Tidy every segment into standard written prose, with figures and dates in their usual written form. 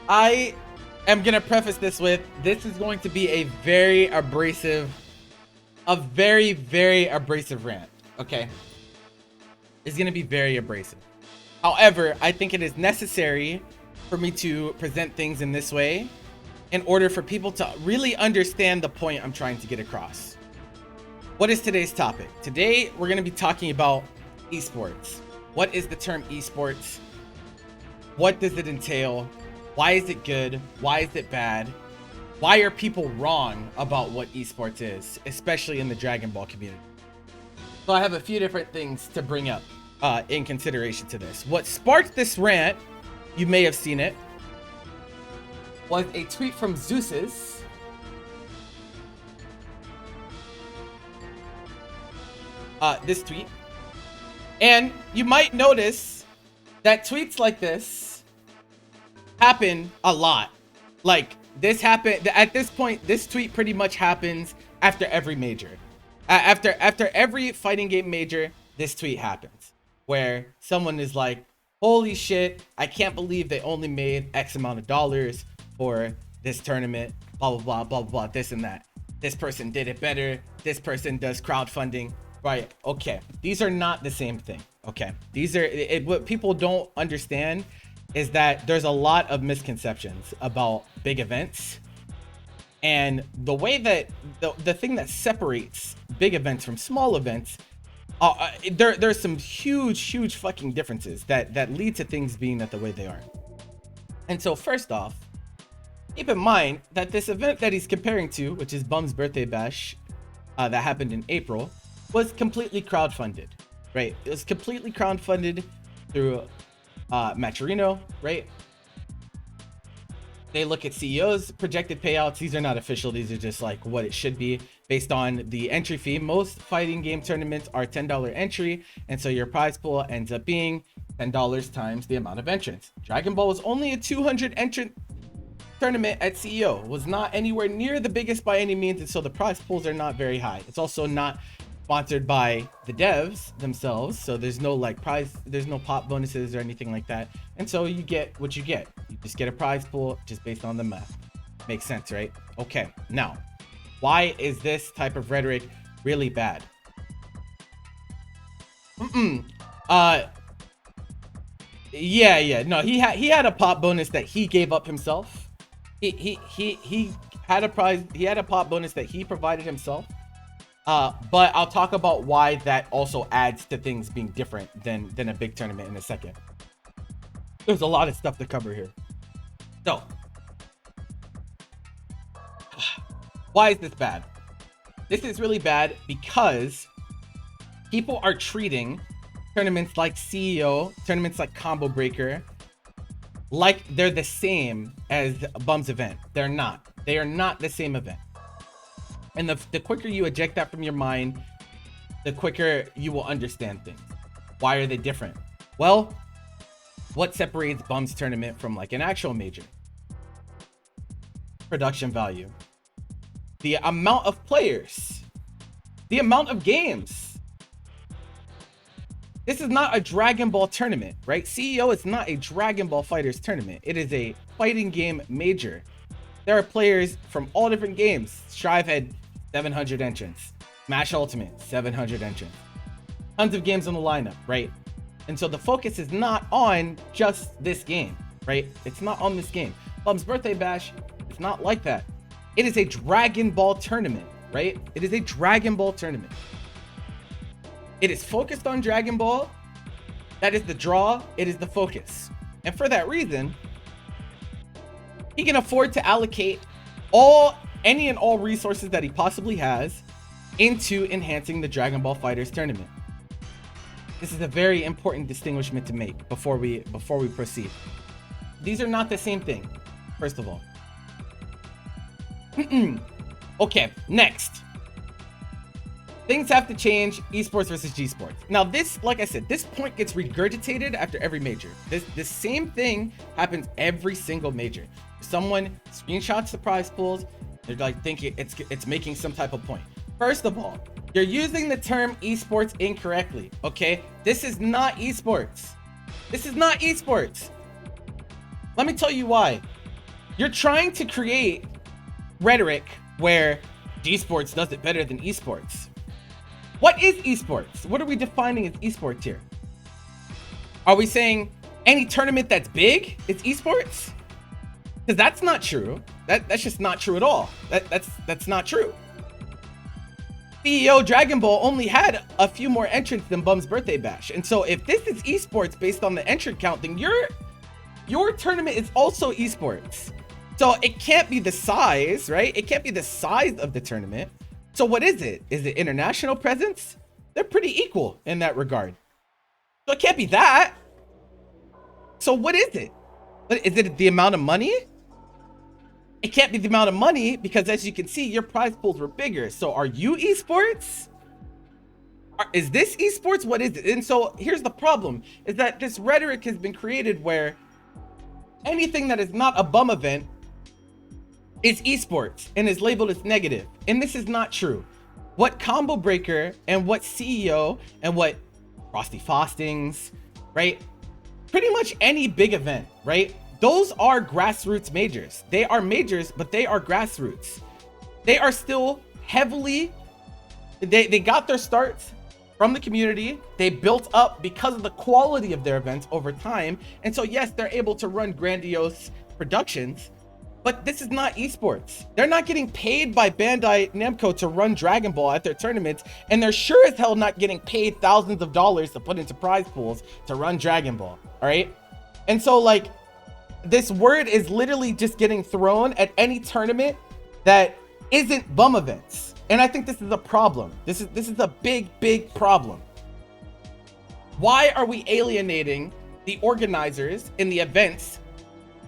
I am gonna preface this with, this is going to be a very abrasive rant. Okay, it's gonna be very abrasive. However, I think it is necessary for me to present things in this way in order for people to really understand the point I'm trying to get across. What is today's topic? Today, we're gonna be talking about esports. What is the term esports? What does it entail? Why is it good? Why is it bad? Why are people wrong about what esports is, especially in the Dragon Ball community? So I have a few different things to bring up in consideration to this. What sparked this rant, you may have seen it, was a tweet from Zeus's. This tweet. And you might notice that tweets like this happen a lot. Like, this happened at this point. This tweet pretty much happens after every major. After every fighting game major, this tweet happens where someone is like, holy shit, I can't believe they only made X amount of dollars for this tournament, blah blah blah blah blah, this and that. This person did it better, this person does crowdfunding. Right, okay, these are not the same thing. Okay, these are what people don't understand is that there's a lot of misconceptions about big events, and the way that the thing that separates big events from small events, there's some huge fucking differences that lead to things being that the way they are. And so first off, keep in mind that this event that he's comparing to, which is Bum's Birthday Bash, that happened in April, was completely crowdfunded, right? It was completely crowdfunded through Maturino, right? They look at CEOs projected payouts. These are not official. These are just like what it should be based on the entry fee. Most fighting game tournaments are $10 entry, and so your prize pool ends up being $10 times the amount of entrants. Dragon Ball was only a 200 entrant tournament at CEO, was not anywhere near the biggest by any means, and so the prize pools are not very high. It's also not sponsored by the devs themselves, so there's no like prize, there's no pop bonuses or anything like that, and so you get what you get. You just get a prize pool just based on the math. Makes sense, right? Okay, now why is this type of rhetoric really bad? No, he had a pop bonus that he gave up himself. He had a prize, he had a pop bonus that he provided himself. But I'll talk about why that also adds to things being different than a big tournament in a second. There's a lot of stuff to cover here. So, why is this bad? This is really bad because people are treating tournaments like CEO, tournaments like Combo Breaker, like they're the same as Bum's event. They're not. They are not the same event. And the quicker you eject that from your mind, the quicker you will understand things. Why are they different? Well, what separates Bum's tournament from like an actual major? Production value. The amount of players. The amount of games. This is not a Dragon Ball tournament, right? CEO is not a Dragon Ball Fighters tournament. It is a fighting game major. There are players from all different games. Strive had 700 entrants. Smash Ultimate, 700 entrants. Tons of games on the lineup, right? And so the focus is not on just this game, right? It's not on this game. Bum's Birthday Bash, it's not like that. It is a Dragon Ball tournament, right? It is a Dragon Ball tournament. It is focused on Dragon Ball. That is the draw. It is the focus. And for that reason, he can afford to allocate any and all resources that he possibly has into enhancing the Dragon Ball Fighters tournament. This is a very important distinguishment to make before we proceed. These are not the same thing, first of all. Okay, next. Things have to change, esports versus G-sports. Now this, like I said, this point gets regurgitated after every major. This same thing happens every single major. Someone screenshots the prize pools, they're like thinking it's making some type of point. First of all, you're using the term esports incorrectly, okay? This is not esports. This is not esports. Let me tell you why. You're trying to create rhetoric where esports does it better than esports. What is esports? What are we defining as esports here? Are we saying any tournament that's big is esports? Because that's not true. That's just not true at all. That's not true. CEO Dragonball only had a few more entrants than Bum's Birthday Bash. And so if this is esports based on the entrant count, then your tournament is also esports. So it can't be the size, right? It can't be the size of the tournament. So what is it? Is it international presence? They're pretty equal in that regard. So it can't be that. So what is it? Is it the amount of money? It can't be the amount of money because, as you can see, your prize pools were bigger. So are you esports? Is this esports? What is it? And so here's the problem, is that this rhetoric has been created where anything that is not a bum event is esports and is labeled as negative. And this is not true. What Combo Breaker and what CEO and what Frosty Fostings, right? Pretty much any big event, right? Those are grassroots majors. They are majors, but they are grassroots. They are still heavily, they got their starts from the community. They built up because of the quality of their events over time. And so yes, they're able to run grandiose productions, but this is not esports. They're not getting paid by Bandai Namco to run Dragon Ball at their tournaments, and they're sure as hell not getting paid thousands of dollars to put into prize pools to run Dragon Ball, all right? And so like, this word is literally just getting thrown at any tournament that isn't bum events. And I think this is a problem. This is a big problem. Why are we alienating the organizers in the events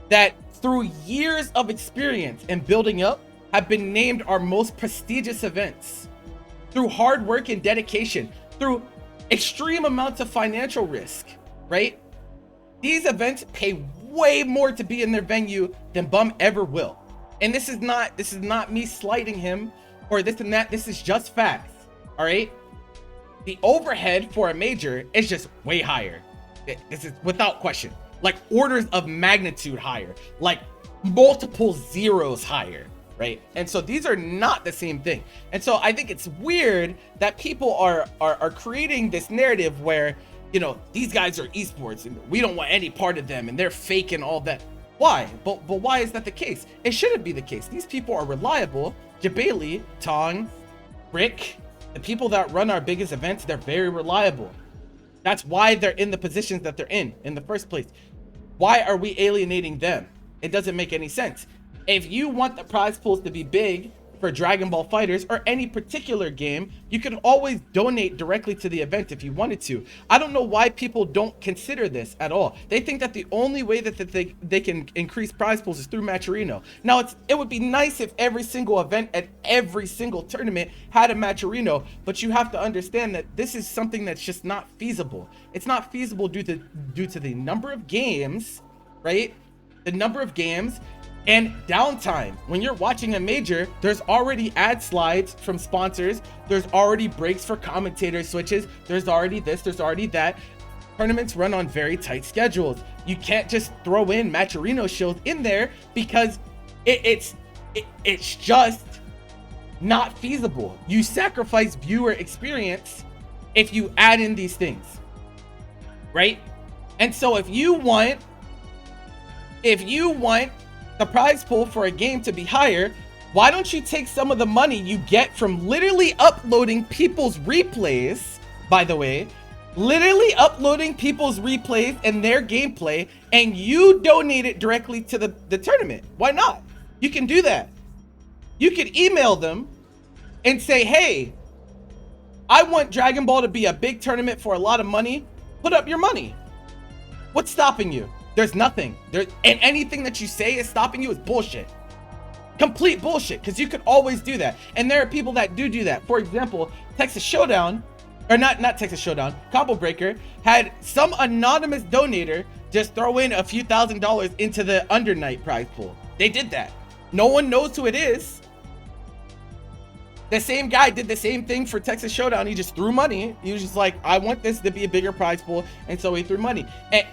that through years of experience and building up have been named our most prestigious events? Through hard work and dedication, through extreme amounts of financial risk, right? These events pay way more to be in their venue than Bum ever will. And this is not me slighting him or this and that. This is just facts. All right. The overhead for a major is just way higher. This is without question, like orders of magnitude higher, like multiple zeros higher. Right. And so these are not the same thing. And so I think it's weird that people are creating this narrative where, you know, these guys are esports and we don't want any part of them and they're fake and all that. Why? But why is that the case? It shouldn't be the case. These people are reliable. Jabali, Tong, Rick, the people that run our biggest events, they're very reliable. That's why they're in the positions that they're in the first place. Why are we alienating them? It doesn't make any sense. If you want the prize pools to be big for Dragon Ball FighterZ or any particular game, you can always donate directly to the event if you wanted to. I don't know why people don't consider this at all. They think that the only way that they can increase prize pools is through Matcherino. Now, it would be nice if every single event at every single tournament had a Matcherino, but you have to understand that this is something that's just not feasible. It's not feasible due to the number of games, right? The number of games and downtime. When you're watching a major, there's already ad slides from sponsors. There's already breaks for commentator switches. There's already this, there's already that. Tournaments run on very tight schedules. You can't just throw in Matcherino shows in there because it's just not feasible. You sacrifice viewer experience if you add in these things, right? And so if you want the prize pool for a game to be higher, why don't you take some of the money you get from literally uploading people's replays, by the way, literally uploading people's replays and their gameplay, and you donate it directly to the tournament? Why not? You can do that. You can email them and say, hey, I want Dragon Ball to be a big tournament for a lot of money. Put up your money. What's stopping you? There's nothing. And anything that you say is stopping you is bullshit. Complete bullshit, because you could always do that. And there are people that do that. For example, Texas Showdown, or not Texas Showdown, Combo Breaker had some anonymous donator just throw in a few $1,000s into the Undernight prize pool. They did that. No one knows who it is. The same guy did the same thing for Texas Showdown. He just threw money. He was just like, I want this to be a bigger prize pool. And so he threw money. And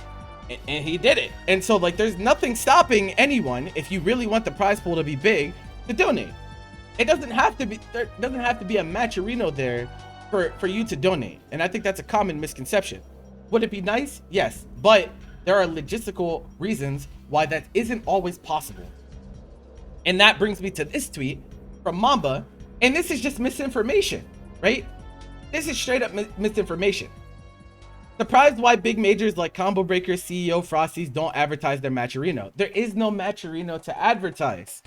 And he did it. And so like there's nothing stopping anyone, if you really want the prize pool to be big, to donate. It doesn't have to be, there doesn't have to be a matcherino there for you to donate. And I think that's a common misconception. Would it be nice? Yes, but there are logistical reasons why that isn't always possible. And that brings me to this tweet from Mamba, and this is just misinformation, right? This is straight up misinformation. Surprised why big majors like Combo Breakers, CEO, Frosties don't advertise their matcherino. There is no matcherino to advertise.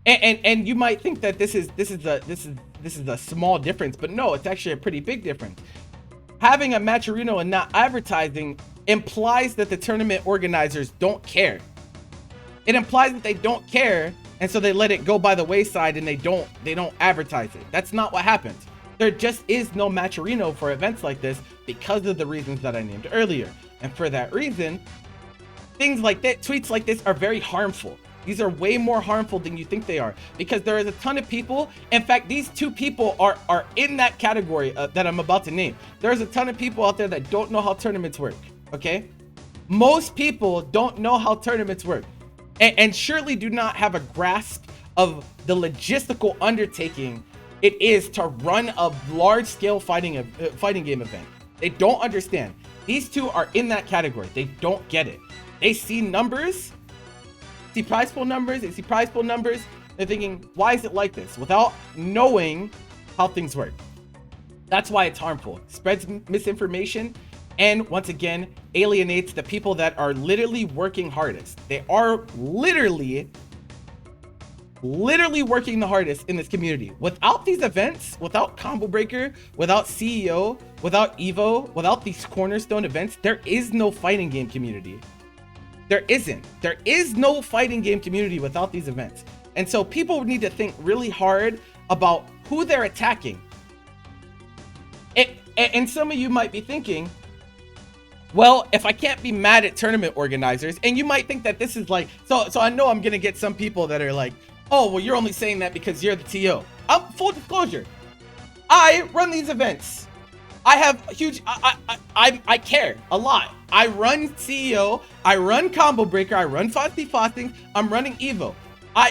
And you might think that this is a small difference, but no, it's actually a pretty big difference. Having a matcherino and not advertising implies that the tournament organizers don't care. It implies that they don't care, and so they let it go by the wayside and they don't advertise it. That's not what happens. There just is no matcherino for events like this because of the reasons that I named earlier. And for that reason, things like that, tweets like this are very harmful. These are way more harmful than you think they are, because there is a ton of people. In fact, these two people are in that category that I'm about to name. There's a ton of people out there that don't know how tournaments work, okay? Most people don't know how tournaments work and surely do not have a grasp of the logistical undertaking it is to run a large-scale fighting game event. They don't understand. These two are in that category. They don't get it. They see numbers, see prize pool numbers, they're thinking, why is it like this? Without knowing how things work. That's why it's harmful. Spreads misinformation, and once again, alienates the people that are literally working hardest. They are literally working the hardest in this community. Without these events, without Combo Breaker, without CEO, without Evo, without these cornerstone events, there is no fighting game community. There isn't. There is no fighting game community without these events. And so people need to think really hard about who they're attacking. And some of you might be thinking, well, if I can't be mad at tournament organizers, and you might think that this is like, so I know I'm gonna get some people that are like, oh, well, you're only saying that because you're the TO. Full disclosure, I run these events. I have huge, I care a lot. I run CEO, I run Combo Breaker, I run Frosty, I'm running Evo.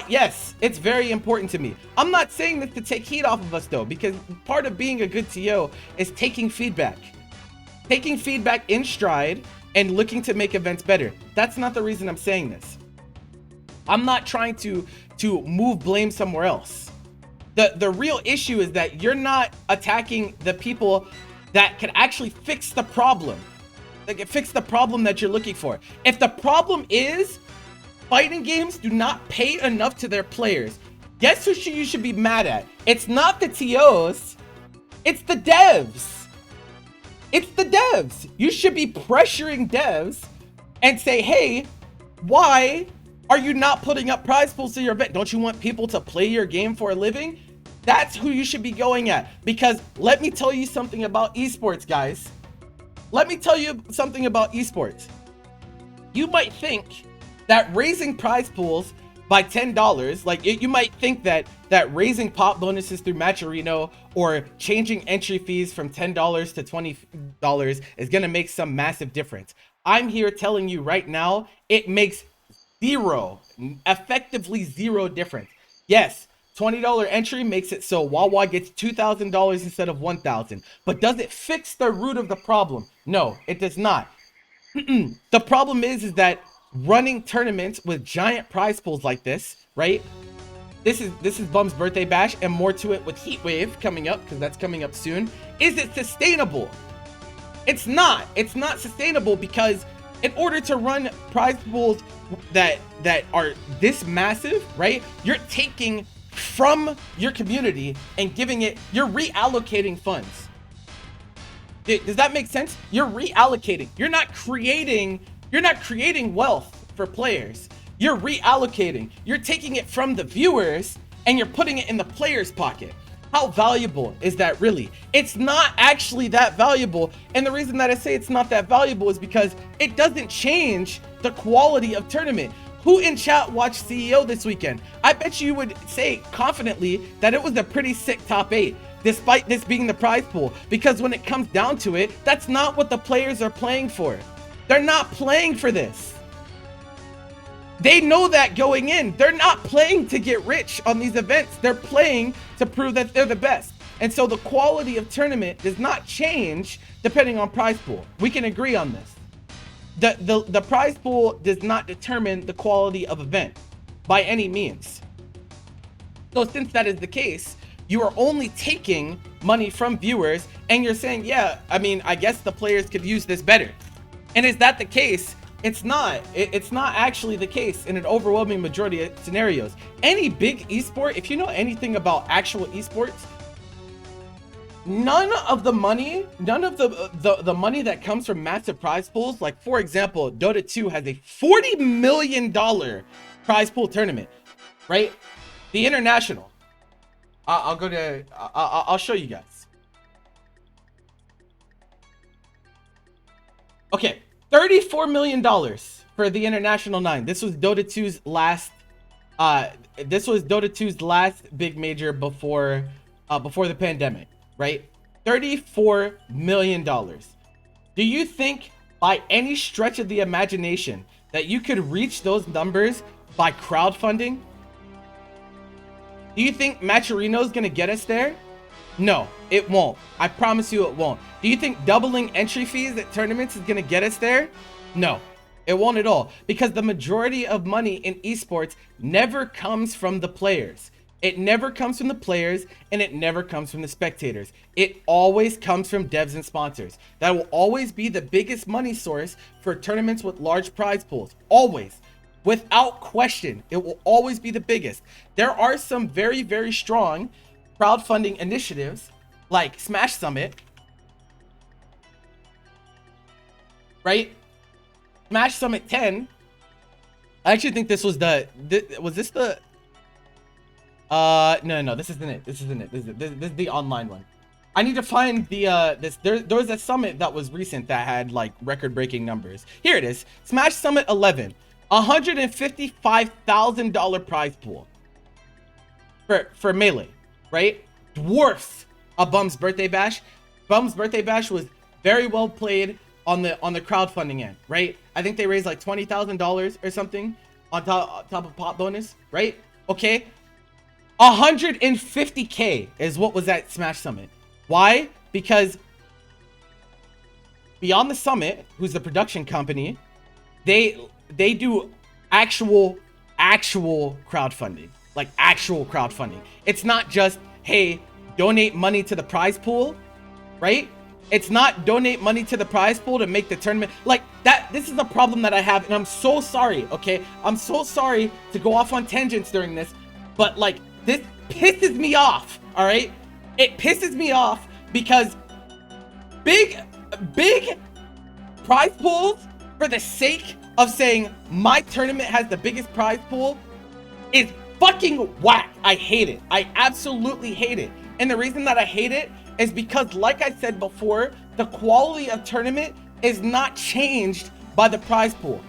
Yes, it's very important to me. I'm not saying this to take heat off of us though, because part of being a good TO is taking feedback. Taking feedback in stride and looking to make events better. That's not the reason I'm saying this. I'm not trying to move blame somewhere else. The real issue is that you're not attacking the people that can actually fix the problem. Like, fix the problem that you're looking for. If the problem is fighting games do not pay enough to their players, guess who you should be mad at? It's not the TOs, it's the devs. It's the devs. You should be pressuring devs and say, hey, why are you not putting up prize pools to your event? Don't you want people to play your game for a living? That's who you should be going at. Because let me tell you something about esports, guys. Let me tell you something about esports. You might think that raising prize pools by $10, like you might think that raising pop bonuses through Matcherino or changing entry fees from $10 to $20 is gonna make some massive difference. I'm here telling you right now, it makes effectively zero difference. Yes, $20 entry makes it so Wawa gets $2,000 instead of $1,000. But does it fix the root of the problem? No, it does not. The problem is that running tournaments with giant prize pools like this, right? This is Bum's birthday bash, and more to it with Heatwave coming up, because that's coming up soon. Is it sustainable? It's not. It's not sustainable, because in order to run prize pools that are this massive, right? You're taking from your community and giving it, you're reallocating funds. Does that make sense? You're reallocating. You're not creating wealth for players. You're reallocating. You're taking it from the viewers and you're putting it in the player's pocket. How valuable is that really? It's not actually that valuable. And the reason that I say it's not that valuable is because it doesn't change the quality of tournament. Who in chat watched CEO this weekend? I bet you would say confidently that it was a pretty sick top 8, despite this being the prize pool. Because when it comes down to it, that's not what the players are playing for. They're not playing for this. They know that going in. They're not playing to get rich on these events. They're playing to prove that they're the best. And so the quality of tournament does not change depending on prize pool. We can agree on this. The prize pool does not determine the quality of event by any means. So since that is the case, you are only taking money from viewers and you're saying, yeah, I mean, I guess the players could use this better. And is that the case? It's not. It's not actually the case in an overwhelming majority of scenarios. Any big esport, if you know anything about actual esports, none of the money that comes from massive prize pools, like for example, Dota 2 has a $40 million prize pool tournament, right? The international. I'll show you guys. Okay, $34 million for the international 9. This was Dota 2's last. This was Dota 2's last big major before the pandemic. Right? $34 million. Do you think by any stretch of the imagination that you could reach those numbers by crowdfunding? Do you think Matcherino is going to get us there? No, it won't. I promise you it won't. Do you think doubling entry fees at tournaments is going to get us there? No, it won't at all. Because the majority of money in esports never comes from the players. It never comes from the players and it never comes from the spectators. It always comes from devs and sponsors. That will always be the biggest money source for tournaments with large prize pools. Always. Without question, it will always be the biggest. There are some very, very strong crowdfunding initiatives like Smash Summit. Right? Smash Summit 10. I actually think this was was this the... No, this isn't it. This is the online one. I need to find the there was a summit that was recent that had like record-breaking numbers. Here it is. Smash Summit 11, $155,000 prize pool for Melee, right? Dwarfs a Bum's Birthday Bash. Bum's Birthday Bash was very well played on the crowdfunding end, right? I think they raised like $20,000 or something on top of pop bonus, right? Okay. 150K is what was at Smash Summit. Why? Because Beyond the Summit, who's the production company, they do actual crowdfunding, like actual crowdfunding. It's not just, hey, donate money to the prize pool, right? It's not donate money to the prize pool to make the tournament like that. This is a problem that I have, and I'm so sorry. Okay, I'm so sorry to go off on tangents during this, but like, this pisses me off, all right? It pisses me off because big prize pools for the sake of saying my tournament has the biggest prize pool is fucking whack. I hate it. I absolutely hate it. And the reason that I hate it is because, like I said before, the quality of tournament is not changed by the prize pool.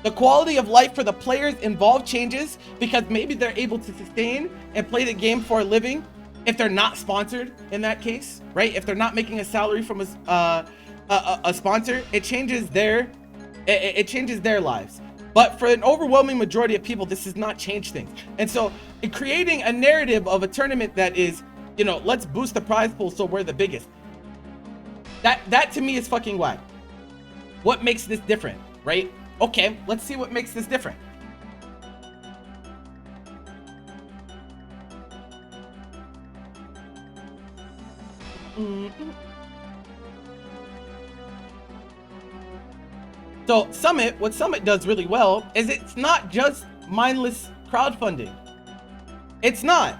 The quality of life for the players involved changes because maybe they're able to sustain and play the game for a living if they're not sponsored in that case, right? If they're not making a salary from a sponsor, it changes their lives. But for an overwhelming majority of people, this does not change things. And so in creating a narrative of a tournament that is, you know, let's boost the prize pool so we're the biggest. That to me is fucking whack. What makes this different, right? Okay, let's see what makes this different. So Summit, what Summit does really well is it's not just mindless crowdfunding. It's not.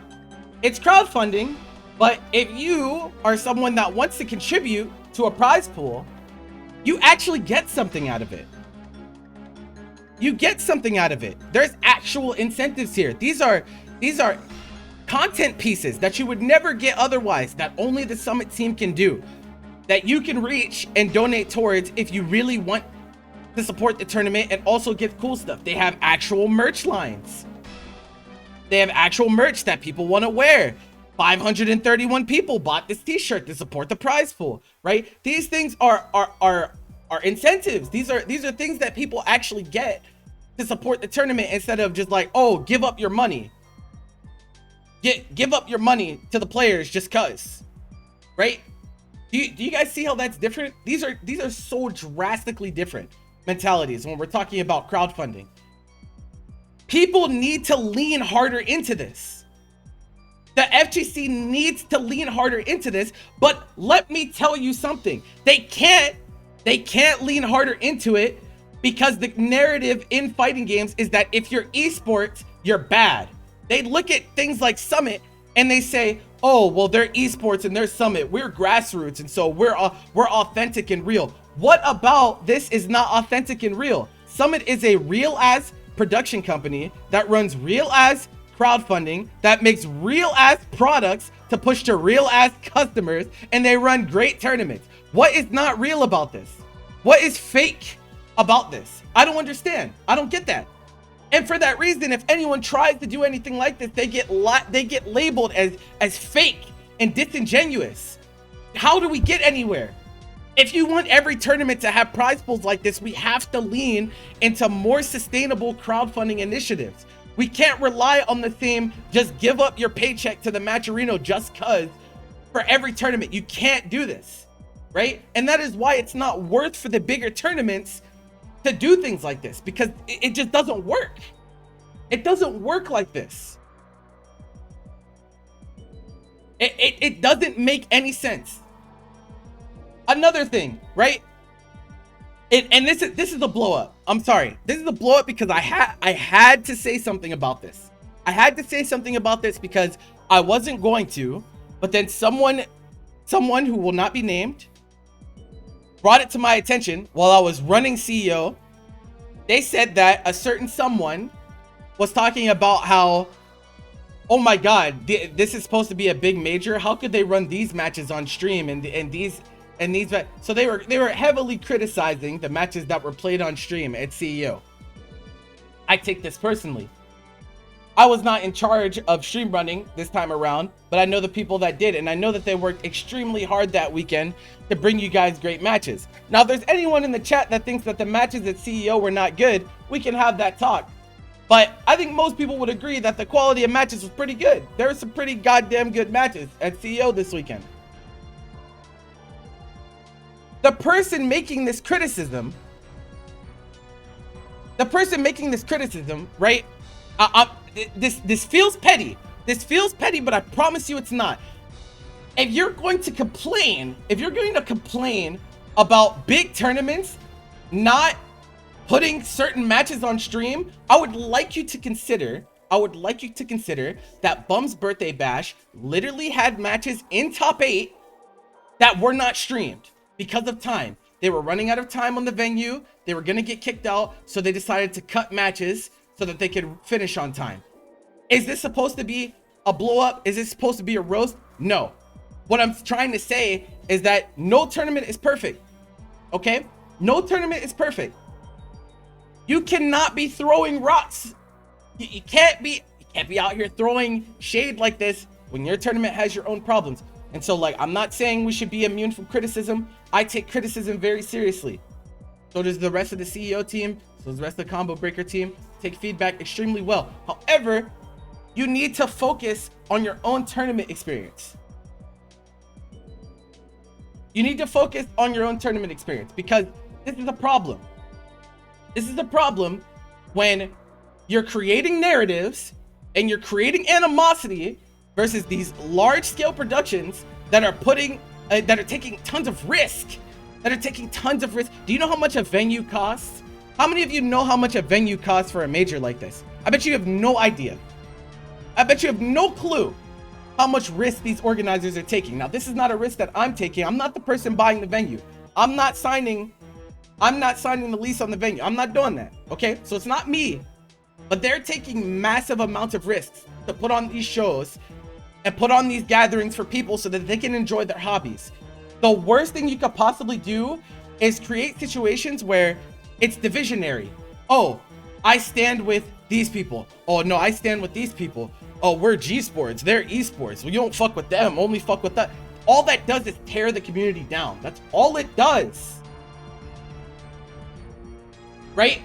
It's crowdfunding, but if you are someone that wants to contribute to a prize pool, you actually get something out of it. You get something out of it. There's actual incentives here. These are content pieces that you would never get otherwise, that only the Summit team can do, that you can reach and donate towards if you really want to support the tournament and also get cool stuff. They have actual merch lines. They have actual merch that people want to wear. 531 people bought this t-shirt to support the prize pool, right? These things are are incentives. These are things that people actually get to support the tournament, instead of just like, oh, give up your money. Give up your money to the players just cuz, right? Do you guys see how that's different? These are so drastically different mentalities when we're talking about crowdfunding. People need to lean harder into this. The FGC needs to lean harder into this, but let me tell you something. They can't lean harder into it because the narrative in fighting games is that if you're esports, you're bad. They look at things like Summit and they say, oh, well, they're esports and they're Summit. We're grassroots, and so we're authentic and real. What about this is not authentic and real? Summit is a real ass production company that runs real ass crowdfunding, that makes real ass products to push to real ass customers, and they run great tournaments. What is not real about this? What is fake about this? I don't understand. I don't get that. And for that reason, if anyone tries to do anything like this, they get labeled as fake and disingenuous. How do we get anywhere? If you want every tournament to have prize pools like this, we have to lean into more sustainable crowdfunding initiatives. We can't rely on the same, just give up your paycheck to the Matcherino just cuz for every tournament. You can't do this, right? And that is why it's not worth for the bigger tournaments to do things like this, because it just doesn't work. It doesn't work like this. It doesn't make any sense. Another thing, right? And this is a blow up. I'm sorry. This is a blow up because I had to say something about this. I had to say something about this because I wasn't going to, but then someone who will not be named brought it to my attention while I was running CEO. They said that a certain someone was talking about how, oh my God, this is supposed to be a big major. How could they run these matches on stream and these? So they were heavily criticizing the matches that were played on stream at CEO. I take this personally. I was not in charge of stream running this time around, but I know the people that did, and I know that they worked extremely hard that weekend to bring you guys great matches. Now, if there's anyone in the chat that thinks that the matches at CEO were not good, we can have that talk. But I think most people would agree that the quality of matches was pretty good. There were some pretty goddamn good matches at CEO this weekend. The person making this criticism, right? This feels petty. This feels petty, but I promise you it's not. If you're going to complain about big tournaments not putting certain matches on stream, I would like you to consider that Bum's Birthday Bash literally had matches in top 8 that were not streamed because of time. They were running out of time on the venue. They were gonna get kicked out, so they decided to cut matches so that they could finish on time. Is this supposed to be a blow up? Is this supposed to be a roast? No. What I'm trying to say is that no tournament is perfect. Okay? No tournament is perfect. You cannot be throwing rocks. You can't be out here throwing shade like this when your tournament has your own problems. And so, like, I'm not saying we should be immune from criticism. I take criticism very seriously. So does the rest of the CEO team. So does the rest of the Combo Breaker team. Take feedback extremely well. However, you need to focus on your own tournament experience. You need to focus on your own tournament experience, because this is a problem. This is a problem when you're creating narratives and you're creating animosity versus these large scale productions that are taking tons of risk. Do you know how much a venue costs? How many of you know how much a venue costs for a major like this? I bet you have no idea. I bet you have no clue how much risk these organizers are taking. Now, this is not a risk that I'm taking. I'm not the person buying the venue. I'm not signing the lease on the venue. I'm not doing that. Okay, so it's not me, but they're taking massive amounts of risks to put on these shows and put on these gatherings for people so that they can enjoy their hobbies. The worst thing you could possibly do is create situations where it's divisionary. Oh, I stand with these people. Oh no, I stand with these people. Oh, we're G-Sports, they're Esports. Well, you don't fuck with them, only fuck with that. All that does is tear the community down. That's all it does. right?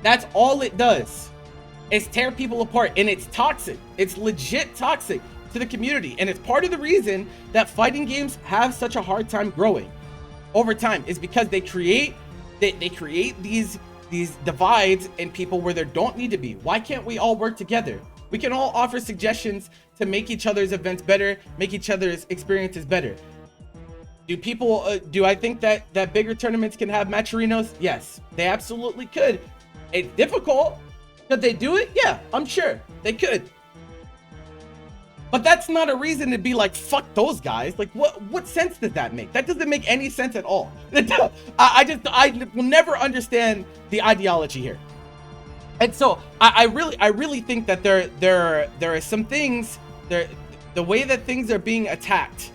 That's all it does, is tear people apart, and it's toxic. It's legit toxic to the community, and it's part of the reason that fighting games have such a hard time growing over time, is because they create these divides in people where there don't need to be. Why can't we all work together? We can all offer suggestions to make each other's events better, make each other's experiences better. Do I think that bigger tournaments can have match arenas? Yes, they absolutely could. It's difficult. Could they do it? Yeah, I'm sure they could. But that's not a reason to be like, fuck those guys. Like, what sense does that make? That doesn't make any sense at all. I will never understand the ideology here. And so I really think that there are some things there, the way that things are being attacked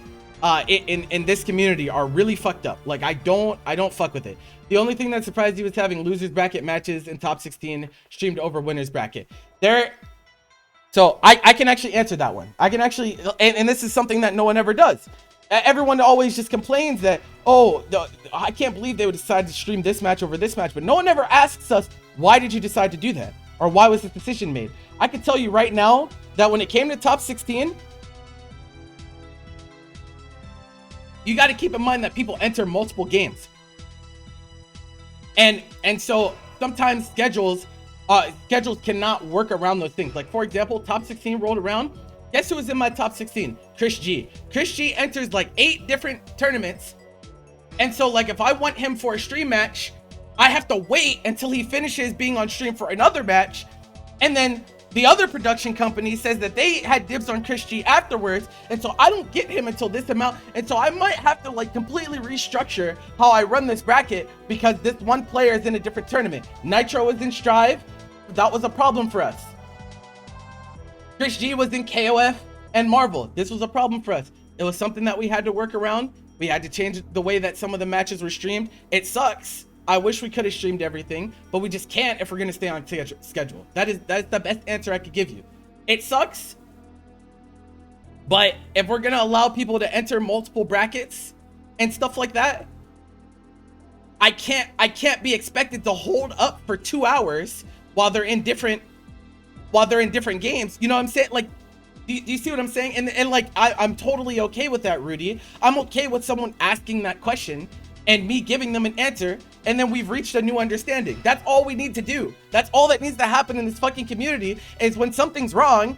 in this community are really fucked up. Like, I don't fuck with it. The only thing that surprised you was having losers bracket matches in top 16 streamed over winners bracket. So I can actually answer that one. I can actually, and this is something that no one ever does. Everyone always just complains that, oh, I can't believe they would decide to stream this match over this match, but no one ever asks us, why did you decide to do that? Or why was this decision made? I can tell you right now that when it came to top 16, you got to keep in mind that people enter multiple games. And so sometimes schedules cannot work around those things. Like, for example, top 16 rolled around. Guess who was in my top 16? Chris G. Chris G enters like 8 different tournaments. And so, like, if I want him for a stream match, I have to wait until he finishes being on stream for another match. And then the other production company says that they had dibs on Chris G afterwards. And so I don't get him until this amount. And so I might have to like completely restructure how I run this bracket because this one player is in a different tournament. Nitro was in Strive. That was a problem for us. Chris G was in KOF and Marvel. This was a problem for us. It was something that we had to work around. We had to change the way that some of the matches were streamed. It sucks. I wish we could have streamed everything, but we just can't if we're going to stay on schedule. That is the best answer I could give you. It sucks, but if we're going to allow people to enter multiple brackets and stuff like that, I can't be expected to hold up for 2 hours while they're in different games. You know what I'm saying? Like, do you see what I'm saying? And like, I'm totally okay with that, Rudy. I'm okay with someone asking that question and me giving them an answer, and then we've reached a new understanding. That's all we need to do. That's all that needs to happen in this fucking community, is when something's wrong,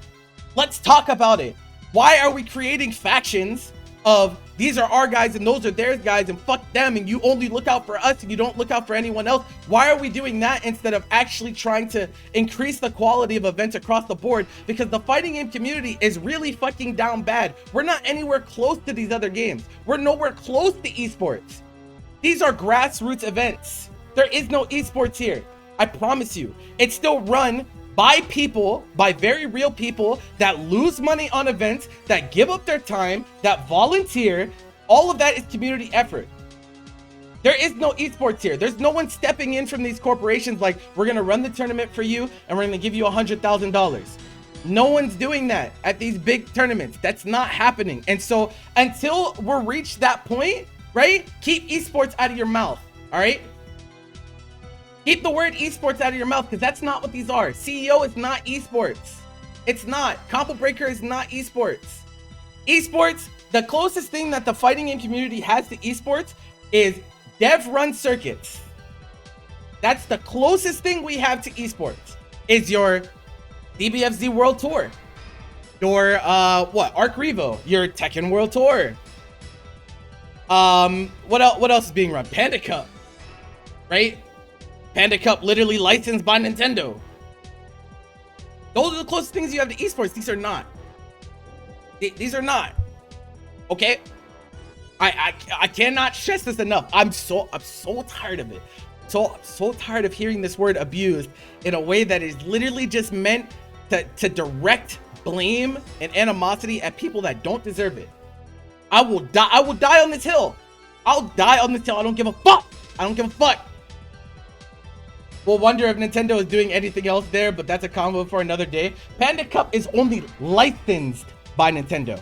let's talk about it. Why are we creating factions of these are our guys and those are their guys and fuck them, and you only look out for us and you don't look out for anyone else? Why are we doing that instead of actually trying to increase the quality of events across the board? Because the fighting game community is really fucking down bad. We're not anywhere close to these other games. We're nowhere close to esports. These are grassroots events. There is no esports here. I promise you. It's still run by people, by very real people that lose money on events, that give up their time, that volunteer. All of that is community effort. There is no esports here. There's no one stepping in from these corporations like, we're gonna run the tournament for you and we're gonna give you $100,000. No one's doing that at these big tournaments. That's not happening. And so until we're reached that point, right? Keep esports out of your mouth, all right? Keep the word esports out of your mouth, because that's not what these are. CEO is not esports. It's not. Combo Breaker is not esports. Esports, the closest thing that the fighting game community has to esports is dev run circuits. That's the closest thing we have to esports, is your DBFZ World Tour, your Arc Revo, your Tekken World Tour. What else is being run? Panda Cup, right? Panda Cup literally licensed by Nintendo. Those are the closest things you have to esports. These are not. These are not. Okay? I cannot stress this enough. I'm so tired of it. So tired of hearing this word abused in a way that is literally just meant to direct blame and animosity at people that don't deserve it. I will die on this hill. I'll die on this hill. I don't give a fuck. I don't give a fuck. We'll wonder if Nintendo is doing anything else there, but that's a combo for another day. Panda Cup is only licensed by Nintendo.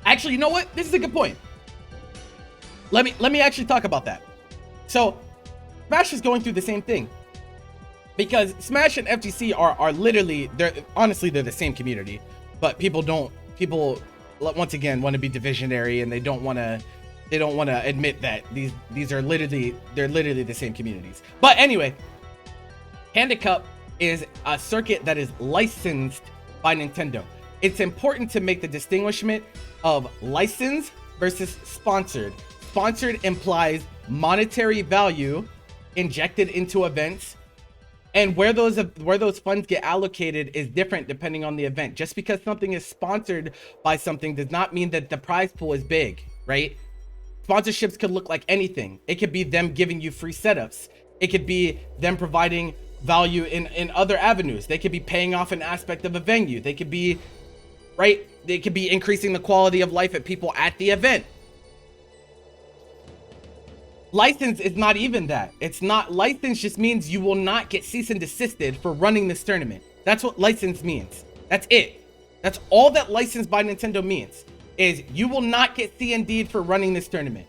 Actually, you know what? This is a good point. Let me actually talk about that. So Smash is going through the same thing, because Smash and FGC are literally, they're the same community, but people once again want to be divisionary, and they don't want to admit that these are literally the same communities. But anyway, Panda Cup is a circuit that is licensed by Nintendo. It's important to make the distinguishment of licensed versus sponsored. Sponsored implies monetary value injected into events, and where those funds get allocated is different depending on the event. Just because something is sponsored by something does not mean that the prize pool is big, right? Sponsorships could look like anything. It could be them giving you free setups. It could be them providing value in other avenues. They could be paying off an aspect of a venue. They could be, right? They could be increasing the quality of life of people at the event. License is not even that. It's not, license just means you will not get cease and desisted for running this tournament. That's what license means. That's it. That's all that license by Nintendo means, is you will not get C&D'd for running this tournament.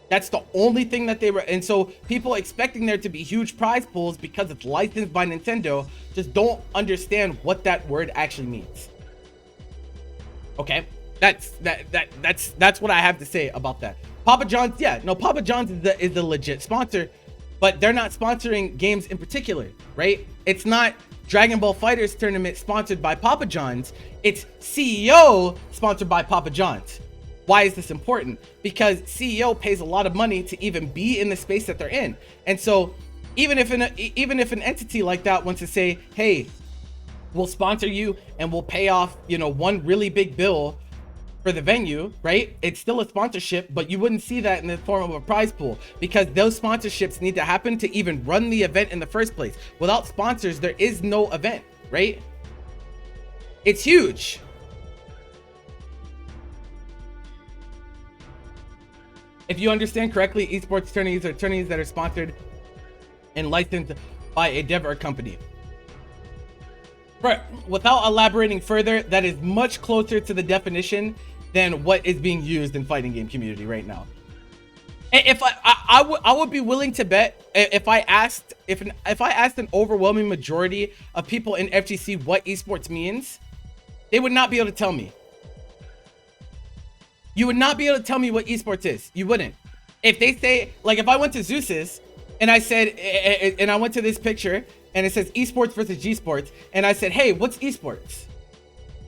That's the only thing that they were, and so people expecting there to be huge prize pools because it's licensed by Nintendo just don't understand what that word actually means. Okay, that's what I have to say about that. Papa John's, yeah, no, Papa John's is the legit sponsor, but they're not sponsoring games in particular, right? It's not Dragon Ball Fighters tournament sponsored by Papa John's. It's CEO sponsored by Papa John's. Why is this important? Because CEO pays a lot of money to even be in the space that they're in. And so even if an entity like that wants to say, hey, we'll sponsor you and we'll pay off, one really big bill for the venue, right? It's still a sponsorship, but you wouldn't see that in the form of a prize pool, because those sponsorships need to happen to even run the event in the first place. Without sponsors, there is no event, right? It's huge. If you understand correctly, esports tourneys are tourneys that are sponsored and licensed by a dev or company. But without elaborating further, that is much closer to the definition than what is being used in fighting game community right now. If I would be willing to bet, if I asked an overwhelming majority of people in FGC what esports means, they would not be able to tell me. You would not be able to tell me what esports is. You wouldn't. If they say, like, if I went to Zeus's and I said, and I went to this picture and it says esports versus G sports, and I said, hey, what's esports?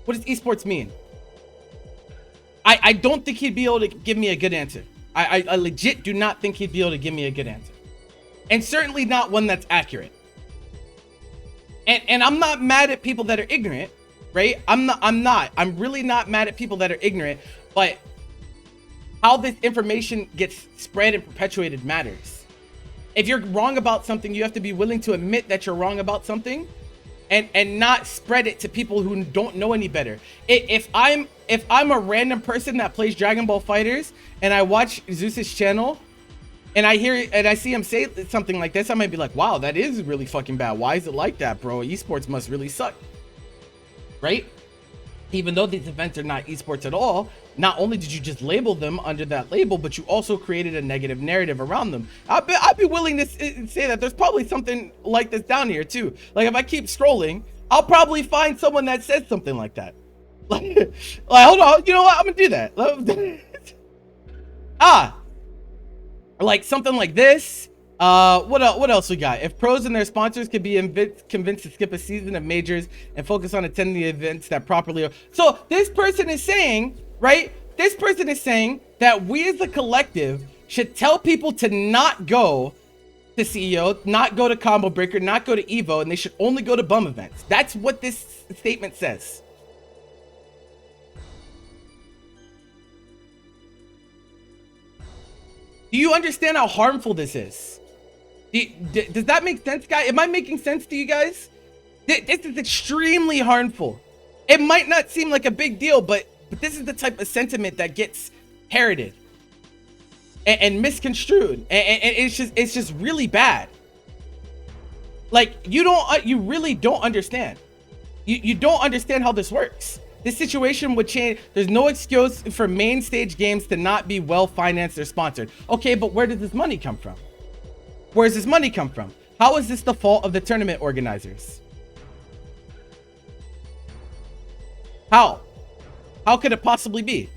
What does esports mean? I don't think he'd be able to give me a good answer. I legit do not think he'd be able to give me a good answer. And certainly not one that's accurate. And I'm not mad at people that are ignorant, right? I'm really not mad at people that are ignorant, but how this information gets spread and perpetuated matters. If you're wrong about something, you have to be willing to admit that you're wrong about something and not spread it to people who don't know any better. If I'm a random person that plays Dragon Ball Fighters and I watch Zeus's channel and I see him say something like this, I might be like, wow, that is really fucking bad. Why is it like that, bro? Esports must really suck, right? Even though these events are not esports at all, not only did you just label them under that label, but you also created a negative narrative around them. I'd be willing to say that there's probably something like this down here too. Like, if I keep scrolling, I'll probably find someone that says something like that. Like hold on, you know what? I'm gonna do that. Like something like this. What else we got? If pros and their sponsors could be convinced to skip a season of majors and focus on attending the events that properly are. So this person is saying, right? This person is saying that we as a collective should tell people to not go to CEO, not go to Combo Breaker, not go to Evo, and they should only go to bum events. That's what this statement says. Do you understand how harmful this is? Does that make sense, guys? Am I making sense to you guys? This is extremely harmful. It might not seem like a big deal, but this is the type of sentiment that gets parroted and misconstrued, and it's just really bad. Like, you really don't understand. You don't understand how this works. This situation would change. There's no excuse for main stage games to not be well financed or sponsored. Okay, but where does this money come from? Where does this money come from? How is this the fault of the tournament organizers? How? How could it possibly be?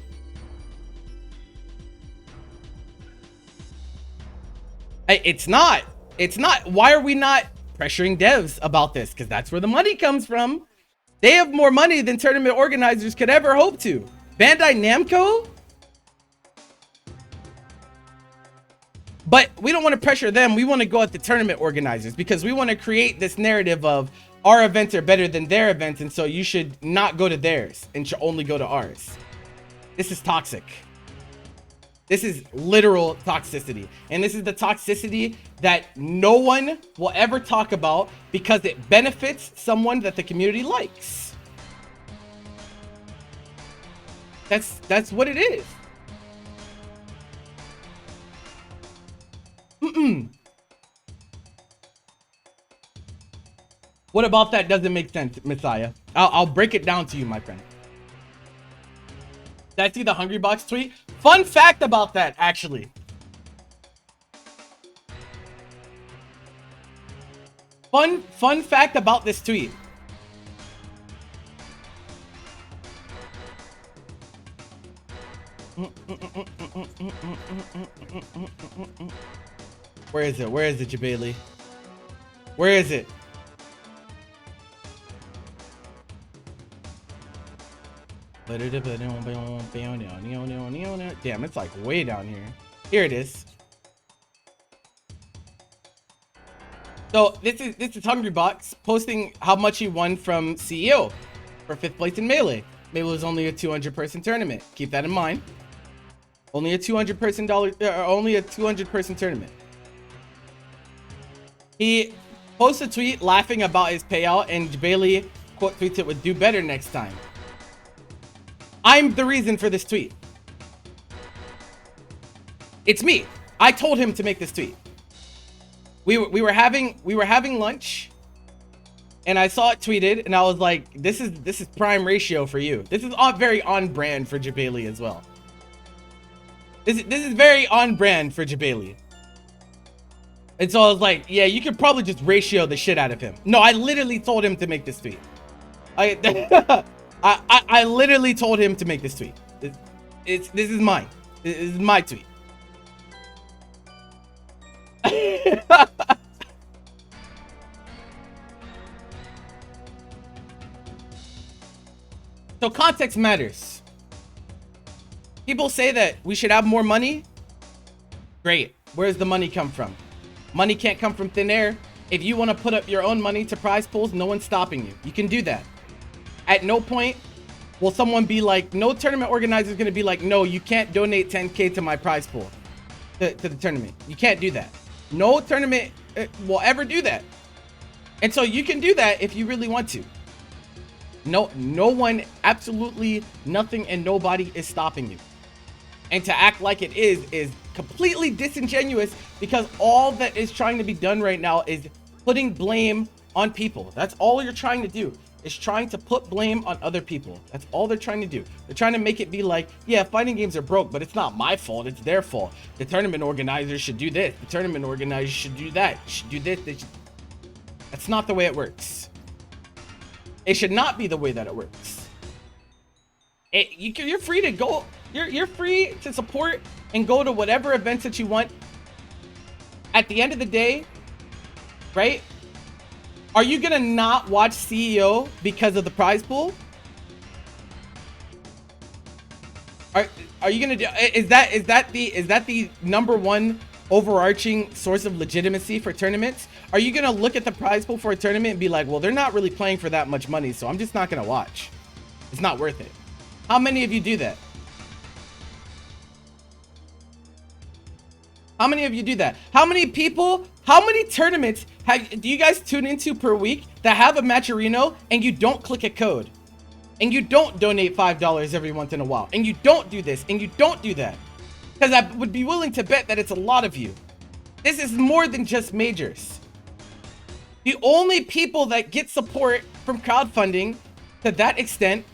It's not. It's not. Why are we not pressuring devs about this? Because that's where the money comes from. They have more money than tournament organizers could ever hope to. Bandai Namco? But we don't want to pressure them. We want to go at the tournament organizers because we want to create this narrative of our events are better than their events, and so you should not go to theirs and should only go to ours. This is toxic. This is literal toxicity. And this is the toxicity that no one will ever talk about because it benefits someone that the community likes. That's what it is. What about that doesn't make sense, Messiah? I'll break it down to you, my friend. Did I see the Hungrybox tweet? Fun fact about that, actually. Fun fact about this tweet. Where is it? Where is it, Jabali? Where is it? Damn, it's like way down here. Here it is. So this is Hungrybox posting how much he won from CEO for 5th place in Melee. Melee was only a 200-person tournament. Keep that in mind. Only a 200-person tournament. He posts a tweet laughing about his payout, and Bailey quote tweets it with "do better next time." I'm the reason for this tweet. It's me. I told him to make this tweet. We were having lunch, and I saw it tweeted, and I was like, "This is prime ratio for you. This is very on brand for Jabali as well. This is very on brand for Jabali." And so I was like, "Yeah, you could probably just ratio the shit out of him." No, I literally told him to make this tweet. I literally told him to make this tweet. This is mine. This is my tweet. So context matters. People say that we should have more money. Great. Where's the money come from? Money can't come from thin air. If you want to put up your own money to prize pools, no one's stopping you. You can do that. At no point will someone be like, no tournament organizer is going to be like, no, you can't donate 10K to my prize pool, to the tournament. You can't do that. No tournament will ever do that. And so you can do that if you really want to. No one, absolutely nothing and nobody is stopping you. And to act like it is completely disingenuous, because all that is trying to be done right now is putting blame on people. That's all you're trying to do, is trying to put blame on other people. That's all they're trying to do. They're trying to make it be like, yeah, fighting games are broke, but it's not my fault, it's their fault. The tournament organizers should do this. The tournament organizers should do that. Should do this. That's not the way it works. It should not be the way that it works. You're free to go. You're free to support and go to whatever events that you want. At the end of the day, right? Are you gonna not watch CEO because of the prize pool? Are you gonna do? Is that the number one overarching source of legitimacy for tournaments? Are you gonna look at the prize pool for a tournament and be like, well, they're not really playing for that much money, so I'm just not gonna watch. It's not worth it. How many of you do that? How many of you do that? How many people, how many tournaments do you guys tune into per week that have a matcherino and you don't click a code? And you don't donate $5 every once in a while? And you don't do this and you don't do that? Because I would be willing to bet that it's a lot of you. This is more than just majors. The only people that get support from crowdfunding to that extent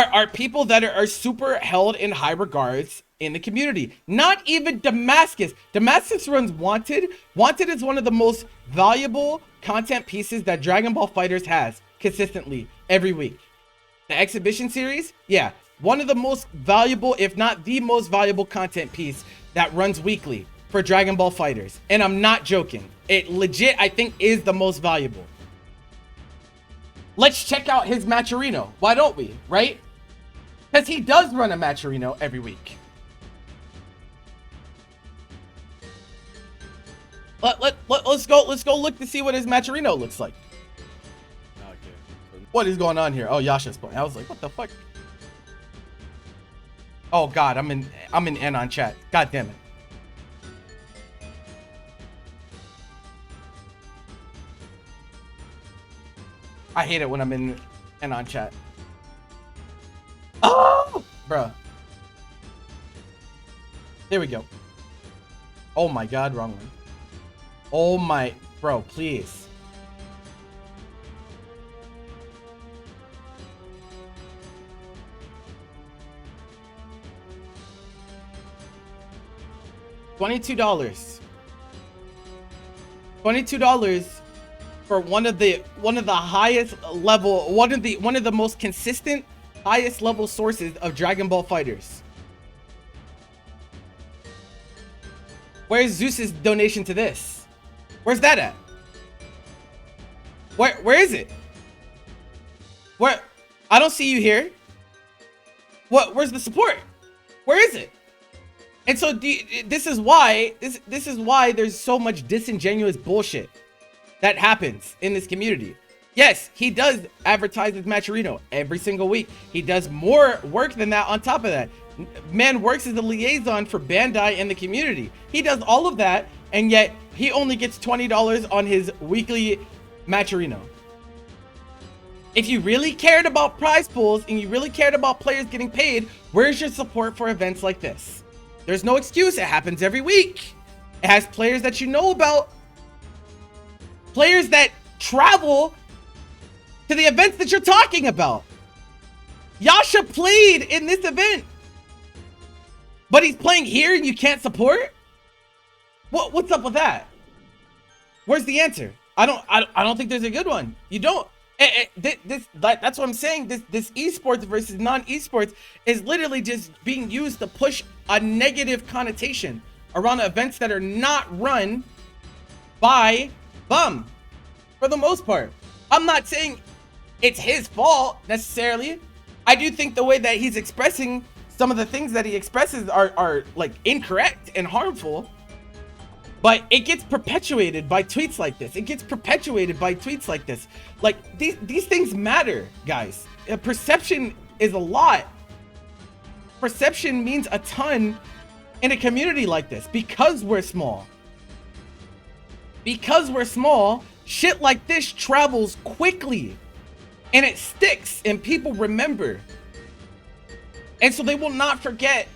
are people that are super held in high regards in the community. Not even Damascus. Damascus runs Wanted. Wanted is one of the most valuable content pieces that Dragon Ball FighterZ has consistently every week. The exhibition series, yeah, one of the most valuable, if not the most valuable content piece that runs weekly for Dragon Ball FighterZ. And I'm not joking. It legit, I think, is the most valuable. Let's check out his Matcherino. Why don't we, right? Because he does run a Matcherino every week. Let's go look to see what his Matcherino looks like. Okay. What is going on here? Oh, Yasha's playing. I was like, what the fuck? Oh god, I'm in Anon chat. God damn it. I hate it when I'm in Anon chat. Oh, bruh. There we go. Oh my god, wrong one. Oh my, bro, please. $22. $22 for one of the highest level, one of the most consistent, highest level sources of Dragon Ball FighterZ. Where's Zeus's donation to this? Where's that at? Where is it? Where? I don't see you here. Where's the support? Where is it? And so this is why there's so much disingenuous bullshit that happens in this community. Yes, he does advertise his Matcherino every single week. He does more work than that on top of that. Man works as a liaison for Bandai in the community. He does all of that, and yet he only gets $20 on his weekly Matcherino. If you really cared about prize pools and you really cared about players getting paid, where's your support for events like this? There's no excuse. It happens every week. It has players that you know about. Players that travel to the events that you're talking about. Yasha played in this event, but he's playing here and you can't support? What's up with that? Where's the answer? I don't think there's a good one. You don't. That's what I'm saying. This esports versus non-esports is literally just being used to push a negative connotation around events that are not run by Bum, for the most part. I'm not saying it's his fault necessarily. I do think the way that he's expressing some of the things that he expresses are like incorrect and harmful, but it gets perpetuated by tweets like this. It gets perpetuated by tweets like this. Like these things matter, guys. Perception is a lot. Perception means a ton in a community like this because we're small. Because we're small, shit like this travels quickly and it sticks and people remember. And so they will not forget.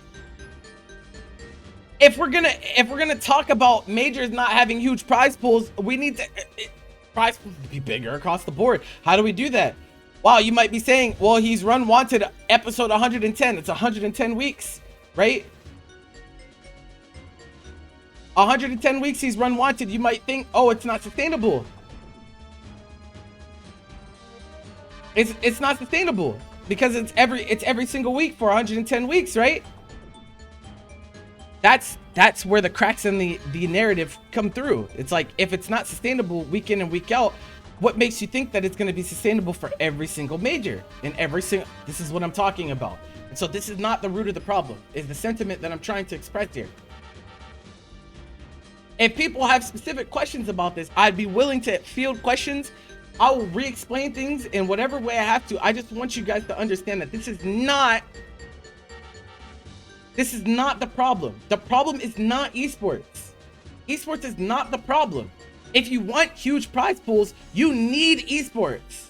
If we're gonna talk about majors not having huge prize pools, we need to prize pools to be bigger across the board. How do we do that? Wow, you might be saying, well, he's run Wanted episode 110. It's 110 weeks, right? 110 weeks he's run Wanted. You might think, oh, it's not sustainable. It's not sustainable because it's every single week for 110 weeks, right? That's where the cracks in the narrative come through. It's like, if it's not sustainable week in and week out, what makes you think that it's going to be sustainable for every single major and every single? This is what I'm talking about. And so this is not the root of the problem. Is the sentiment that I'm trying to express here. If people have specific questions about this, I'd be willing to field questions. I will re-explain things in whatever way I have to. I just want you guys to understand that this is not the problem. The problem is not esports. Esports is not the problem. If you want huge prize pools, you need esports.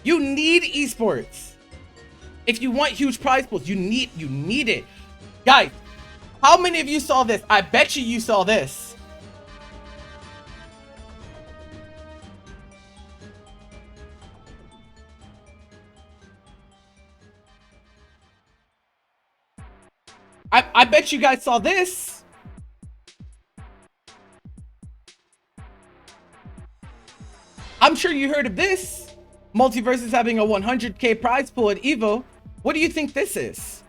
You need esports. If you want huge prize pools, you need it. Guys, how many of you saw this? I bet you saw this. – I bet you guys saw this. I'm sure you heard of this. Multiverse is having a 100K prize pool at Evo. What do you think this is?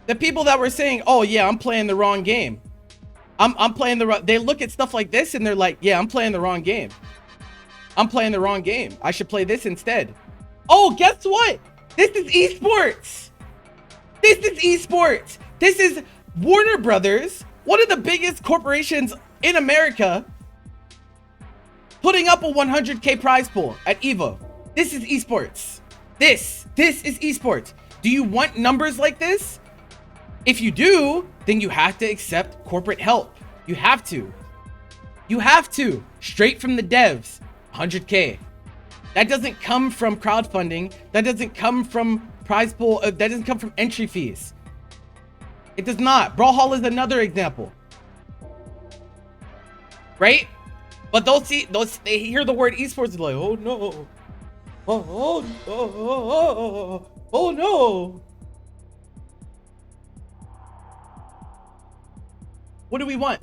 The people that were saying, oh yeah, I'm playing the wrong game. I'm playing the wrong, they look at stuff like this and they're like, yeah, I'm playing the wrong game. I'm playing the wrong game. I should play this instead. Oh, guess what? This is esports. This is esports. This is Warner Brothers, one of the biggest corporations in America, putting up a 100K prize pool at Evo. This is esports. This is esports. Do you want numbers like this? If you do, then you have to accept corporate help. You have to. You have to. Straight from the devs. 100K. That doesn't come from crowdfunding. That doesn't come from prize pool. That doesn't come from entry fees. It does not. Brawlhalla is another example. Right? But they hear the word esports, they're like, oh no. Oh no. What do we want?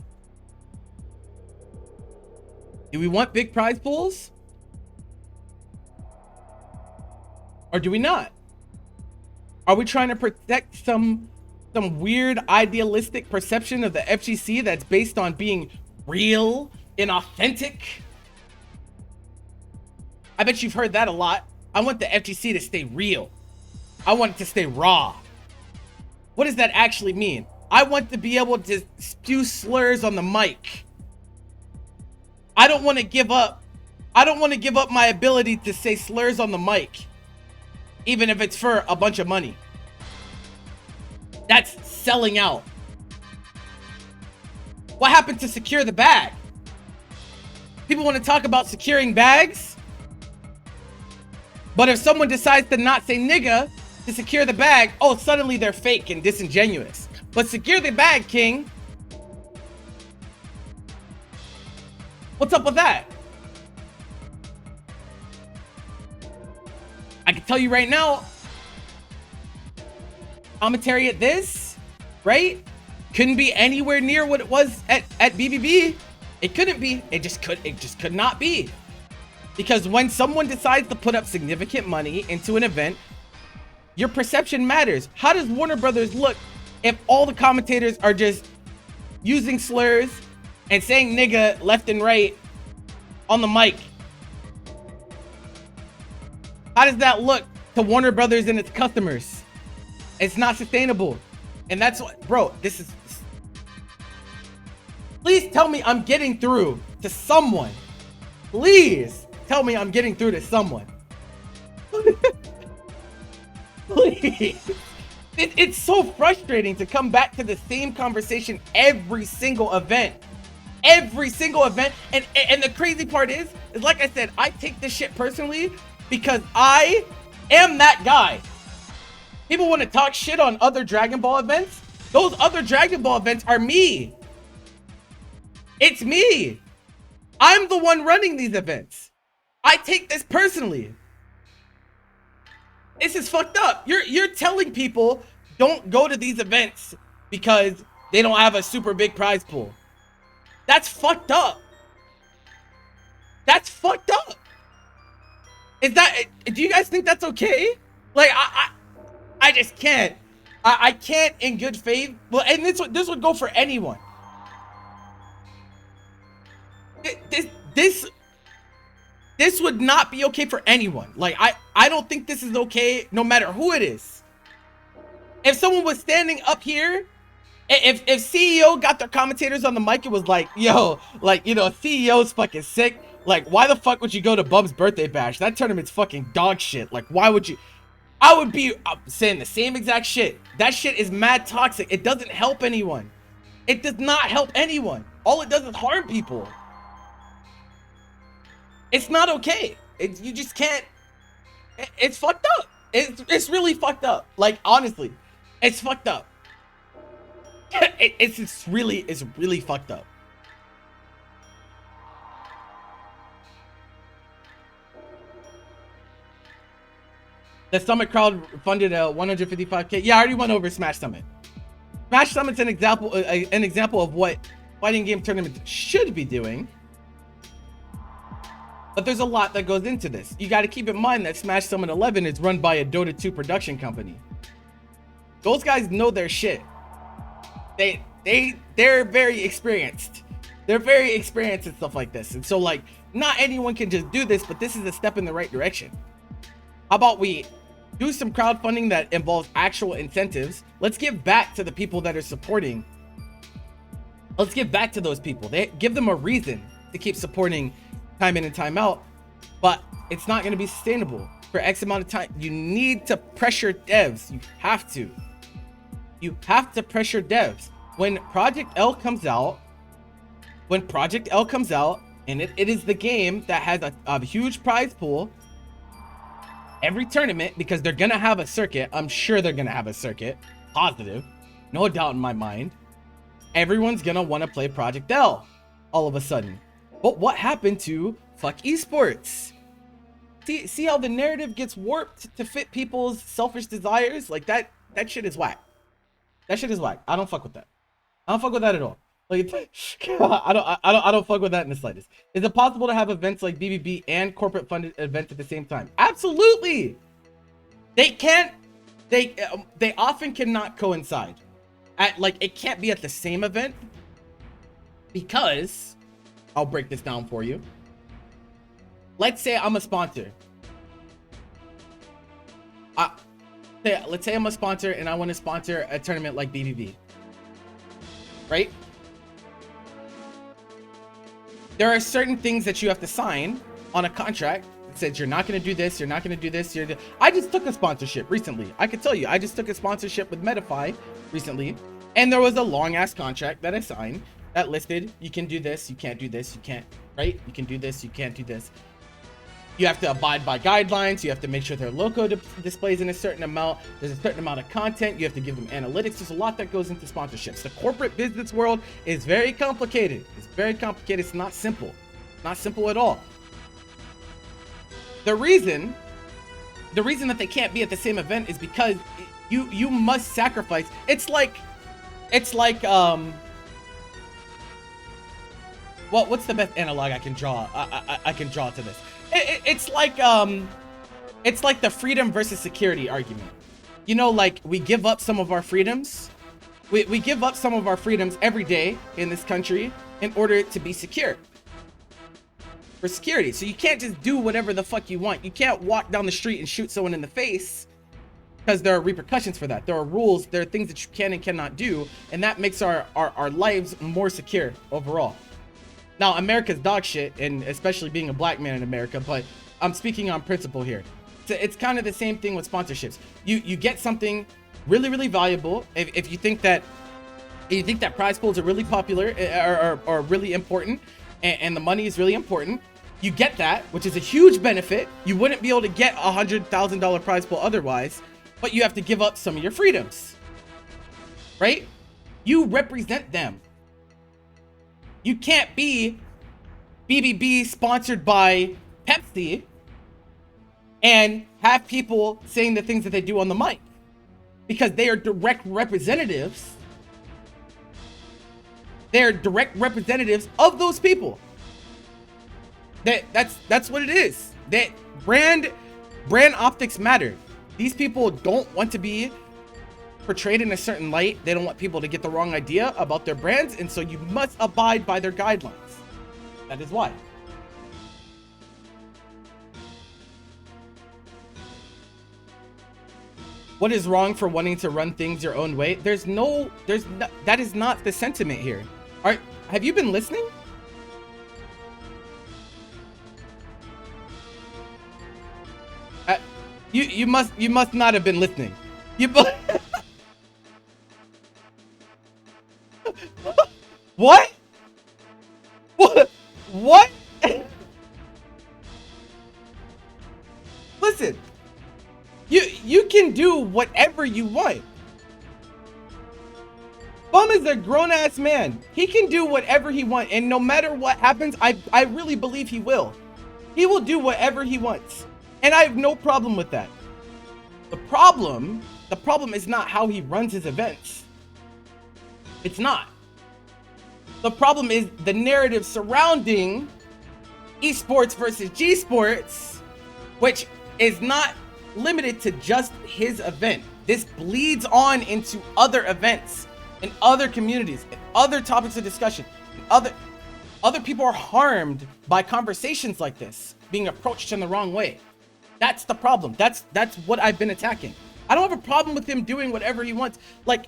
Do we want big prize pools? Or do we not? Are we trying to protect some weird idealistic perception of the FGC that's based on being real and authentic? I bet you've heard that a lot. I want the FGC to stay real. I want it to stay raw. What does that actually mean? I want to be able to spew slurs on the mic. I don't want to give up. I don't want to give up my ability to say slurs on the mic, even if it's for a bunch of money. That's selling out. What happened to secure the bag? People want to talk about securing bags, but if someone decides to not say nigga to secure the bag, oh, suddenly they're fake and disingenuous. But secure the bag, king. What's up with that? I can tell you right now, commentary at this, right? Couldn't be anywhere near what it was at BBB. It couldn't be. It just could not be. Because when someone decides to put up significant money into an event, your perception matters. How does Warner Brothers look if all the commentators are just using slurs and saying nigga left and right on the mic? How does that look to Warner Brothers and its customers? It's not sustainable. And that's what, bro, this is... Please tell me I'm getting through to someone. Please tell me I'm getting through to someone. Please. It's so frustrating to come back to the same conversation every single event. Every single event. And the crazy part is like I said, I take this shit personally because I am that guy. People want to talk shit on other Dragon Ball events. Those other Dragon Ball events are me. It's me. I'm the one running these events. I take this personally. This is fucked up. You're telling people don't go to these events because they don't have a super big prize pool. That's fucked up. That's fucked up. Is that, do you guys think that's okay? Like, I just can't. I can't in good faith. Well, and this would go for anyone. This would not be okay for anyone. Like, I don't think this is okay no matter who it is. If someone was standing up here, if CEO got their commentators on the mic and was like, yo, like, you know, CEO's fucking sick. Like, why the fuck would you go to Bub's birthday bash? That tournament's fucking dog shit. Like, why would you? I would be saying the same exact shit. That shit is mad toxic. It doesn't help anyone. It does not help anyone. All it does is harm people. It's not okay. You just can't. It's fucked up. It's really fucked up. Like, honestly, it's fucked up. It's really fucked up. The Summit crowd funded a 155K. Yeah, I already went over Smash Summit. Smash Summit's an example of what fighting game tournaments should be doing. But there's a lot that goes into this. You got to keep in mind that Smash Summit 11 is run by a Dota 2 production company. Those guys know their shit. They're very experienced. They're very experienced and stuff like this. And so, like, not anyone can just do this, but this is a step in the right direction. How about we do some crowdfunding that involves actual incentives? Let's give back to the people that are supporting. Let's give back to those people. They give them a reason to keep supporting time in and time out, but it's not going to be sustainable for X amount of time. You need to pressure devs. You have to pressure devs. When Project L comes out, and it is the game that has a huge prize pool every tournament, because they're gonna have a circuit. I'm sure they're gonna have a circuit, positive, no doubt in my mind. Everyone's gonna want to play Project L all of a sudden. But what happened to fuck esports? See how the narrative gets warped to fit people's selfish desires? Like that shit is whack. That shit is whack. I don't fuck with that. I don't fuck with that at all. Like, I don't fuck with that in the slightest. Is it possible to have events like BBB and corporate funded events at the same time? Absolutely. They can't. They often cannot coincide. It can't be at the same event, because I'll break this down for you. Let's say I'm a sponsor. Let's say I'm a sponsor and I want to sponsor a tournament like BBB. Right? There are certain things that you have to sign on a contract that says you're not going to do this, you're not going to do this. I just took a sponsorship recently. I could tell you, I just took a sponsorship with Medify recently, and there was a long ass contract that I signed that listed you can do this, you can't do this, you can't, right? You can do this, you can't do this. You have to abide by guidelines. You have to make sure their logo displays in a certain amount. There's a certain amount of content. You have to give them analytics. There's a lot that goes into sponsorships. The corporate business world is very complicated. It's very complicated. It's not simple. Not simple at all. The reason that they can't be at the same event is because you must sacrifice. It's like what's the best analog I can draw? I can draw to this. It's like the freedom versus security argument. You know, like, we give up some of our freedoms. We give up some of our freedoms every day in this country in order to be secure. For security. So you can't just do whatever the fuck you want. You can't walk down the street and shoot someone in the face, because there are repercussions for that. There are rules. There are things that you can and cannot do. And that makes our lives more secure overall. Now, America's dog shit, and especially being a black man in America, but I'm speaking on principle here. So it's kind of the same thing with sponsorships. You get something really, really valuable. If you think that prize pools are really popular or really important, and the money is really important, you get that, which is a huge benefit. You wouldn't be able to get a $100,000 prize pool otherwise, but you have to give up some of your freedoms, right? You represent them. You can't be BBB sponsored by Pepsi and have people saying the things that they do on the mic, because they are direct representatives. They're direct representatives of those people. That's what it is. That brand optics matter. These people don't want to be portrayed in a certain light. They don't want people to get the wrong idea about their brands, and so you must abide by their guidelines. That is why. What is wrong for wanting to run things your own way? That is not the sentiment here. Have you been listening? You must not have been listening. What? What? Listen, you can do whatever you want. Bum is a grown-ass man. He can do whatever he wants, and no matter what happens, I really believe he will. He will do whatever he wants, and I have no problem with that. The problem is not how he runs his events. It's not. The problem is the narrative surrounding esports versus G-sports, which is not limited to just his event. This bleeds on into other events and other communities and other topics of discussion. And other people are harmed by conversations like this being approached in the wrong way. That's the problem. That's what I've been attacking. I don't have a problem with him doing whatever he wants. Like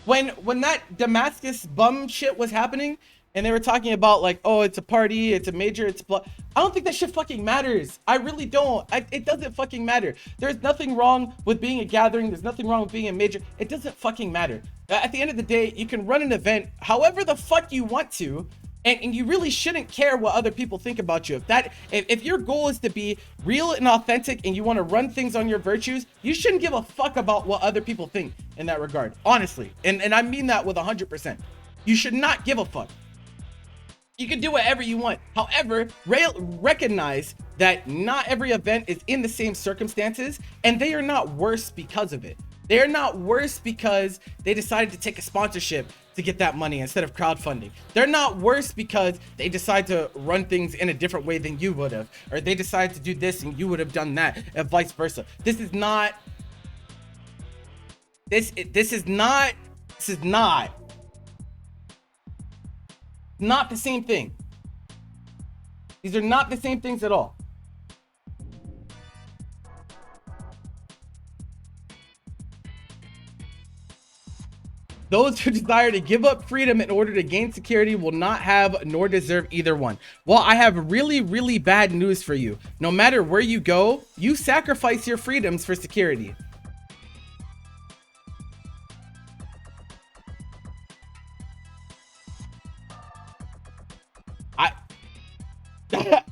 when that Damascus bum shit was happening and they were talking about like, oh, it's a party, it's a major, it's I don't think that shit fucking matters. I really don't. It doesn't fucking matter. There's nothing wrong with being a gathering. There's nothing wrong with being a major. It doesn't fucking matter. At the end of the day, you can run an event however the fuck you want to. And you really shouldn't care what other people think about you. If your goal is to be real and authentic and you want to run things on your virtues, you shouldn't give a fuck about what other people think in that regard. Honestly. And I mean that with 100%. You should not give a fuck. You can do whatever you want. However, recognize that not every event is in the same circumstances and they are not worse because of it. They are not worse because they decided to take a sponsorship to get that money instead of crowdfunding. They're not worse because they decide to run things in a different way than you would have, or they decide to do this and you would have done that, and vice versa. This is not the same thing. These are not the same things at all. Those who desire to give up freedom in order to gain security will not have nor deserve either one. Well, I have really, really bad news for you. No matter where you go, you sacrifice your freedoms for security.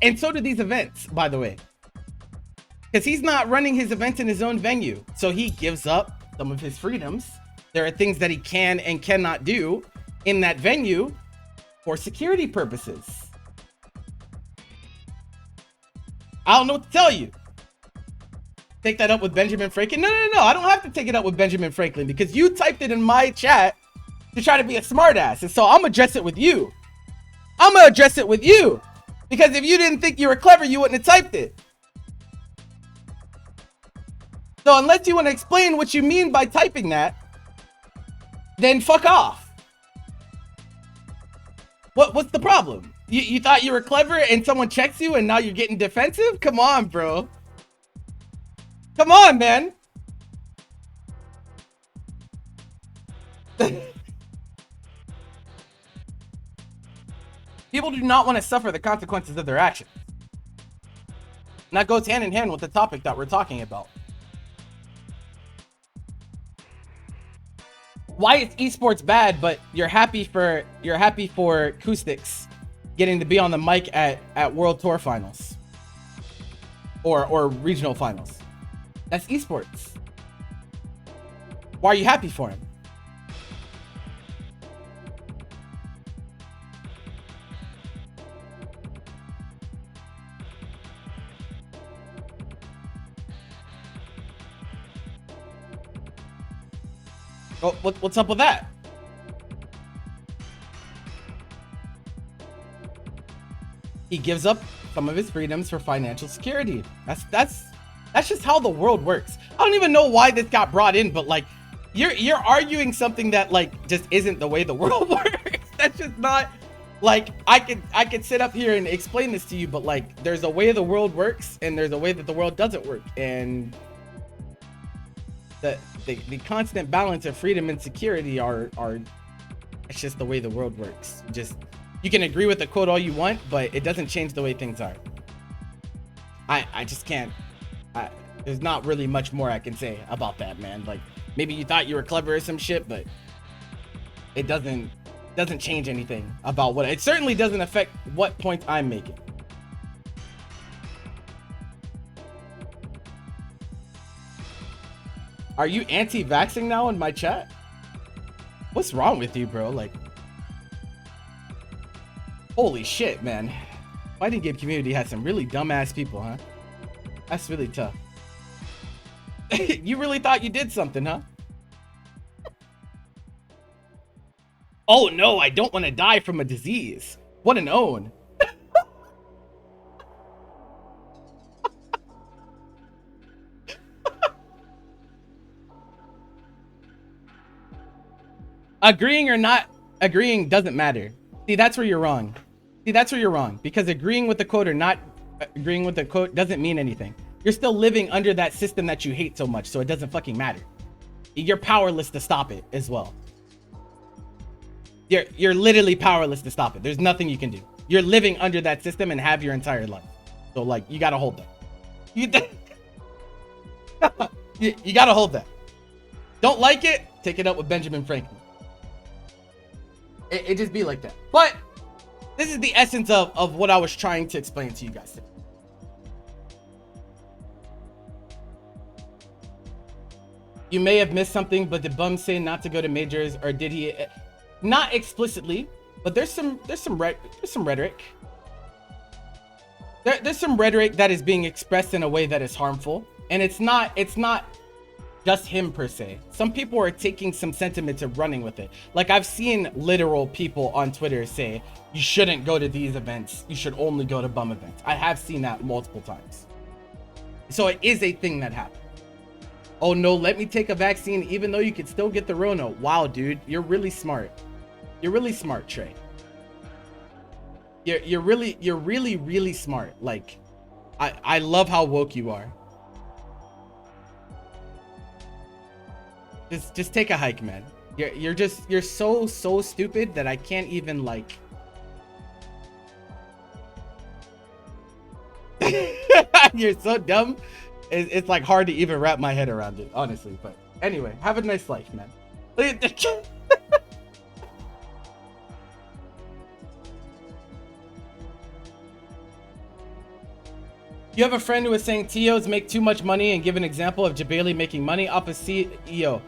And so do these events, by the way. Because he's not running his events in his own venue. So he gives up some of his freedoms. There are things that he can and cannot do in that venue for security purposes. I don't know what to tell you. Take that up with Benjamin Franklin? No. I don't have to take it up with Benjamin Franklin because you typed it in my chat to try to be a smartass. And so I'm gonna address it with you. Because if you didn't think you were clever, you wouldn't have typed it. So unless you want to explain what you mean by typing that, then fuck off. What's the problem? You thought you were clever and someone checks you and now you're getting defensive? Come on, bro. Come on, man. People do not want to suffer the consequences of their actions. And that goes hand in hand with the topic that we're talking about. Why is esports bad, but you're happy for acoustics getting to be on the mic at World Tour finals or regional finals? That's esports. Why are you happy for him? Oh, what's up with that? He gives up some of his freedoms for financial security. That's just how the world works. I don't even know why this got brought in, but like you're arguing something that like just isn't the way the world works. That's just not like I could sit up here and explain this to you, but like there's a way the world works and there's a way that the world doesn't work, and the constant balance of freedom and security are it's just the way the world works. Just you can agree with the quote all you want, but it doesn't change the way things are. I just can't. There's not really much more I can say about that, man. Like maybe you thought you were clever or some shit, but it doesn't change anything about what it certainly doesn't affect what point I'm making. Are you anti-vaxxing now in my chat? What's wrong with you, bro? Like, holy shit, man. Fighting game community has some really dumbass people, huh? That's really tough. You really thought you did something, huh? Oh no, I don't want to die from a disease. What an own. Agreeing or not agreeing doesn't matter. See, that's where you're wrong. See, that's where you're wrong. Because agreeing with the quote or not agreeing with the quote doesn't mean anything. You're still living under that system that you hate so much, so it doesn't fucking matter. You're powerless to stop it as well. You're literally powerless to stop it. There's nothing you can do. You're living under that system and have your entire life. So like, you gotta hold that. You gotta hold that. Don't like it? Take it up with Benjamin Franklin. It just be like that. But this is the essence of what I was trying to explain to you guys today. You may have missed something, but did Bum say not to go to majors, or did he? Not explicitly, but there's some rhetoric. There's some rhetoric that is being expressed in a way that is harmful, and it's not just him per se. Some people are taking some sentiments and running with it. Like, I've seen literal people on Twitter say you shouldn't go to these events, you should only go to bum events. I have seen that multiple times. So it is a thing that happens. Oh no, let me take a vaccine even though you could still get the Rona. Wow, dude, you're really smart. You're really smart, Trey. You're really smart. Like, I love how woke you are. Just take a hike, man. You're so stupid that I can't even like. You're so dumb. It's like hard to even wrap my head around it, honestly. But anyway, have a nice life, man. You have a friend who was saying TOs make too much money and give an example of Jabali making money off a CEO.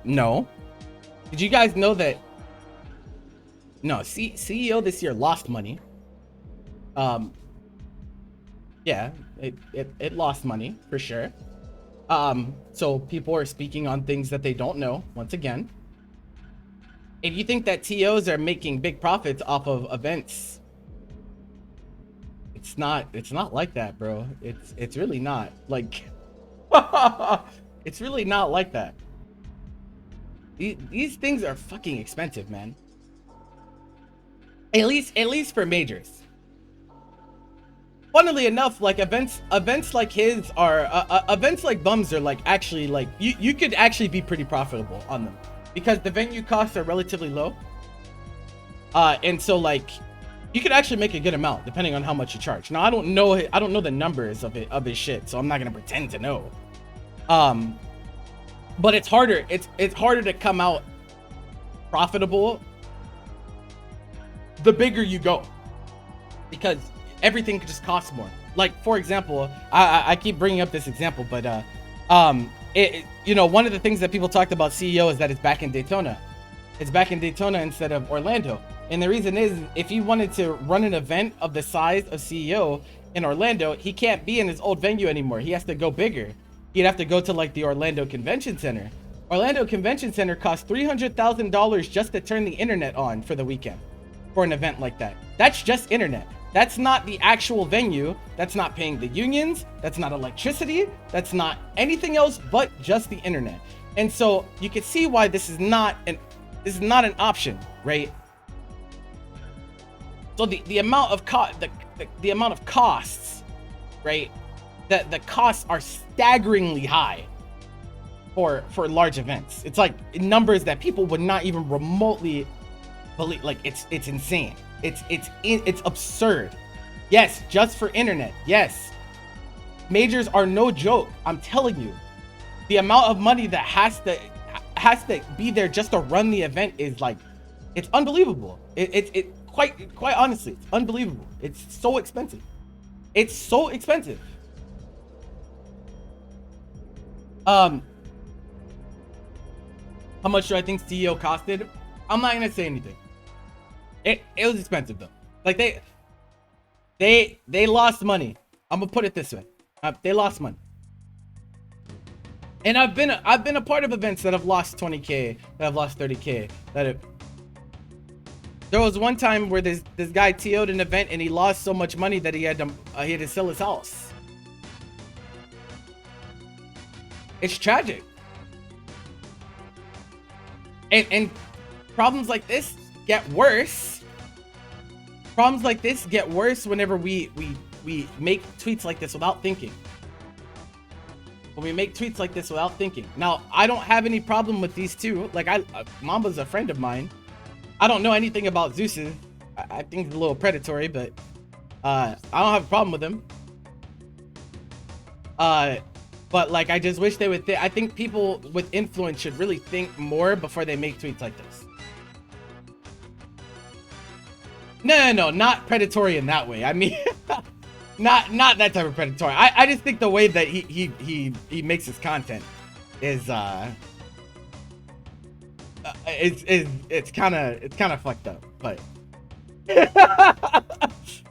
No. Did you guys know that? No, CEO this year lost money. Yeah, it lost money for sure. So people are speaking on things that they don't know. Once again, if you think that TOs are making big profits off of events, it's not like that, bro. It's really not. Like, it's really not like that. These things are fucking expensive, man. At least for majors. Funnily enough, like events like his are events like Bums are like actually like you could actually be pretty profitable on them because the venue costs are relatively low. And so like you could actually make a good amount depending on how much you charge. Now I don't know the numbers of his shit, so I'm not gonna pretend to know. But it's harder to come out profitable the bigger you go, because everything could just cost more. Like, for example, I keep bringing up this example, but you know, one of the things that people talked about CEO is that it's back in Daytona. It's back in Daytona instead of Orlando. And the reason is, if he wanted to run an event of the size of CEO in Orlando, he can't be in his old venue anymore. He has to go bigger. He'd have to go to like the Orlando Convention Center. Orlando Convention Center costs $300,000 just to turn the internet on for the weekend for an event like that. That's just internet. That's not the actual venue. That's not paying the unions. That's not electricity. That's not anything else but just the internet. And so you can see why this is not an option, right? So the amount of the amount of costs, right? The costs are staggeringly high for large events. It's like numbers that people would not even remotely believe. Like, it's insane. It's absurd. Yes, just for internet. Yes, majors are no joke. I'm telling you, the amount of money that has to be there just to run the event is like, it's unbelievable. It quite honestly, it's unbelievable. It's so expensive. It's so expensive. How much do I think CEO costed? I'm not gonna say anything. It was expensive though. Like they lost money. I'm gonna put it this way. They lost money. And I've been a part of events that have lost 20K, that have lost 30K. There was one time where this guy TO'd an event and he lost so much money that he had to sell his house. It's tragic. And problems like this get worse. Problems like this get worse whenever we make tweets like this without thinking. When we make tweets like this without thinking. Now, I don't have any problem with these two. Like, Mamba's a friend of mine. I don't know anything about Zeus's. I think he's a little predatory, but I don't have a problem with him. But like, I just wish they would I think people with influence should really think more before they make tweets like this. No, not predatory in that way. I mean, not that type of predatory. I just think the way that he makes his content is it's kind of fucked up, but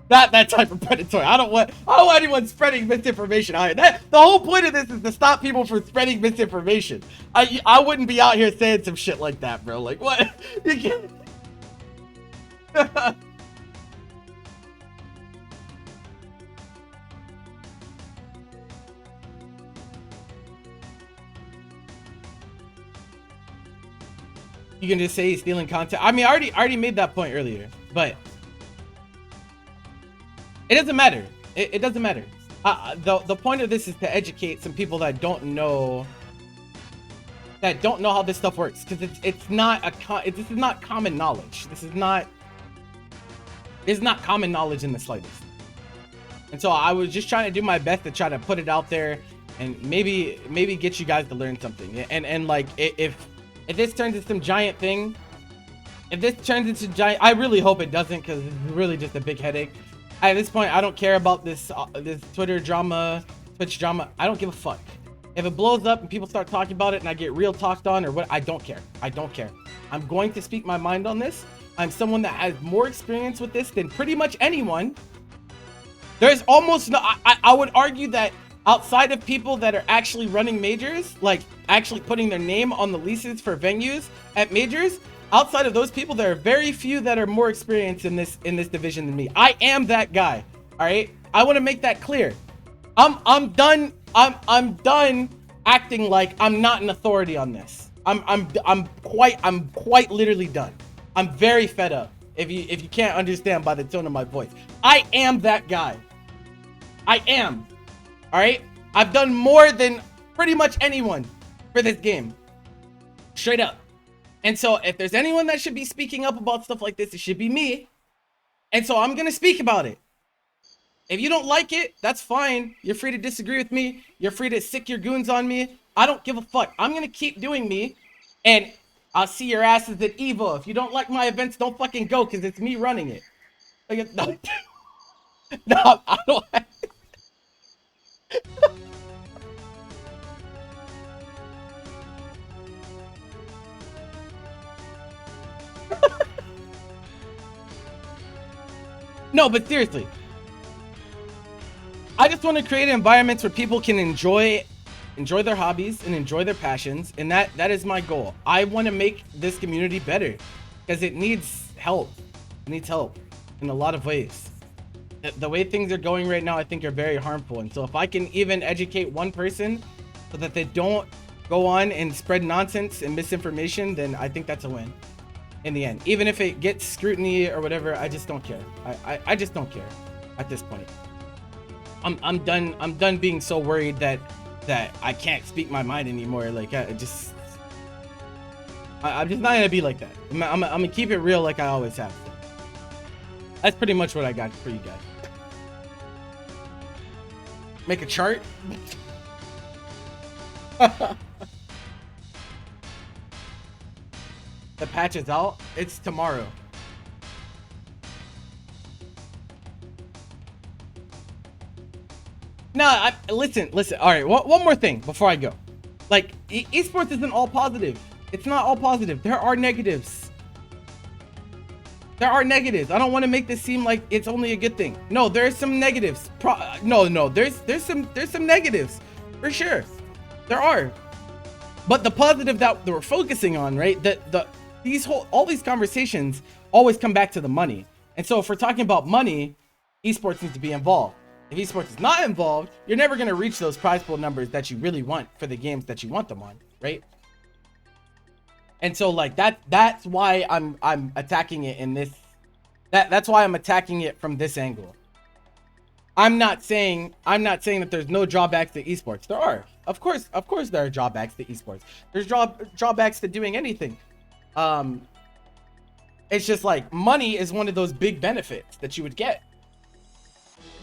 that type of predatory. I don't want anyone spreading misinformation out here. The whole point of this is to stop people from spreading misinformation. I wouldn't be out here saying some shit like that, bro. Like, what? You can't. You can just say he's stealing content. I mean, I already made that point earlier, but it doesn't matter. It doesn't matter. The point of this is to educate some people that don't know how this stuff works, because it's not this is not common knowledge. This is not common knowledge in the slightest. And so I was just trying to do my best to try to put it out there and maybe get you guys to learn something. And like, if this turns into some giant thing, I really hope it doesn't, because it's really just a big headache. At this point, I don't care about this Twitter drama, Twitch drama. I don't give a fuck. If it blows up and people start talking about it and I get real talked on or what, I don't care. I don't care. I'm going to speak my mind on this. I'm someone that has more experience with this than pretty much anyone. There's almost no, I would argue that outside of people that are actually running majors, like actually putting their name on the leases for venues at majors, outside of those people, there are very few that are more experienced in this division than me. I am that guy. All right, I want to make that clear. I'm done. I'm done acting like I'm not an authority on this. I'm quite literally done. I'm very fed up. If you can't understand by the tone of my voice, I am that guy. I am. All right, I've done more than pretty much anyone for this game, straight up. And so if there's anyone that should be speaking up about stuff like this, it should be me. And so I'm gonna speak about it. If you don't like it, that's fine. You're free to disagree with me. You're free to sick your goons on me. I don't give a fuck. I'm gonna keep doing me, and I'll see your asses at Evo. If you don't like my events, don't fucking go, because it's me running it. Like, no, I don't. No, but seriously, I just want to create environments where people can enjoy their hobbies and enjoy their passions, and that is my goal. I want to make this community better, because it needs help. It needs help in a lot of ways. The way things are going right now, I think, are very harmful. And so if I can even educate one person so that they don't go on and spread nonsense and misinformation, then I think that's a win in the end. Even if it gets scrutiny or whatever, I just don't care. I just don't care at this point. I'm done being so worried that I can't speak my mind anymore. Like, I'm just not gonna be like that. I'm gonna keep it real like I always have. That's pretty much what I got for you guys. Make a chart. The patch is out. It's tomorrow. No, listen. All right, one more thing before I go. Like, esports isn't all positive. It's not all positive. There are negatives. There are negatives. I don't want to make this seem like it's only a good thing. No, there's some negatives. No, there's some negatives for sure. There are. But the positive that we're focusing on, right? All these conversations always come back to the money. And so if we're talking about money, esports needs to be involved. If esports is not involved, you're never going to reach those prize pool numbers that you really want for the games that you want them on, right? And so like that's why I'm attacking it in this. That's why I'm attacking it from this angle. I'm not saying that there's no drawbacks to esports. There are. Of course there are drawbacks to esports. There's drawbacks to doing anything. It's just like money is one of those big benefits that you would get.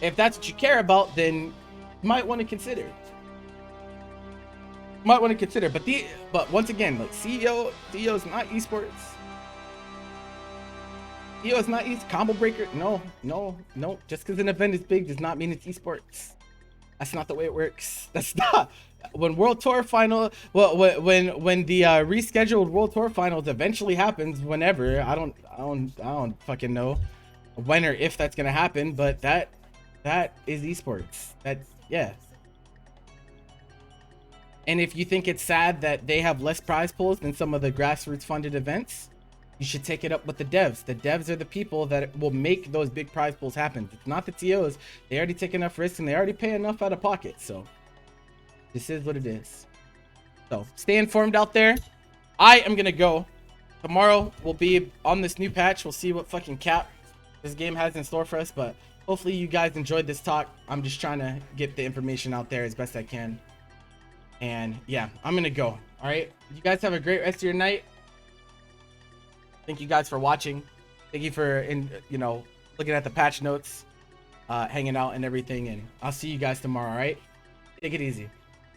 If that's what you care about, then you might want to consider. But once again, like CEO is not esports. CEO is not combo breaker. No. Just because an event is big does not mean it's esports. That's not the way it works. That's not. When World Tour final, well, when the rescheduled World Tour finals eventually happens, whenever, I don't fucking know when or if that's gonna happen, but that is esports. Yeah. And if you think it's sad that they have less prize pools than some of the grassroots funded events, you should take it up with the devs. The devs are the people that will make those big prize pools happen. It's not the TOs. They already take enough risks and they already pay enough out of pocket. So this is what it is. So stay informed out there. I am gonna go. Tomorrow we'll be on this new patch. We'll see what fucking cap this game has in store for us. But hopefully you guys enjoyed this talk. I'm just trying to get the information out there as best I can. And yeah, I'm gonna go. All right, you guys have a great rest of your night. Thank you guys for watching. Thank you for looking at the patch notes, hanging out and everything. And I'll see you guys tomorrow. All right, take it easy.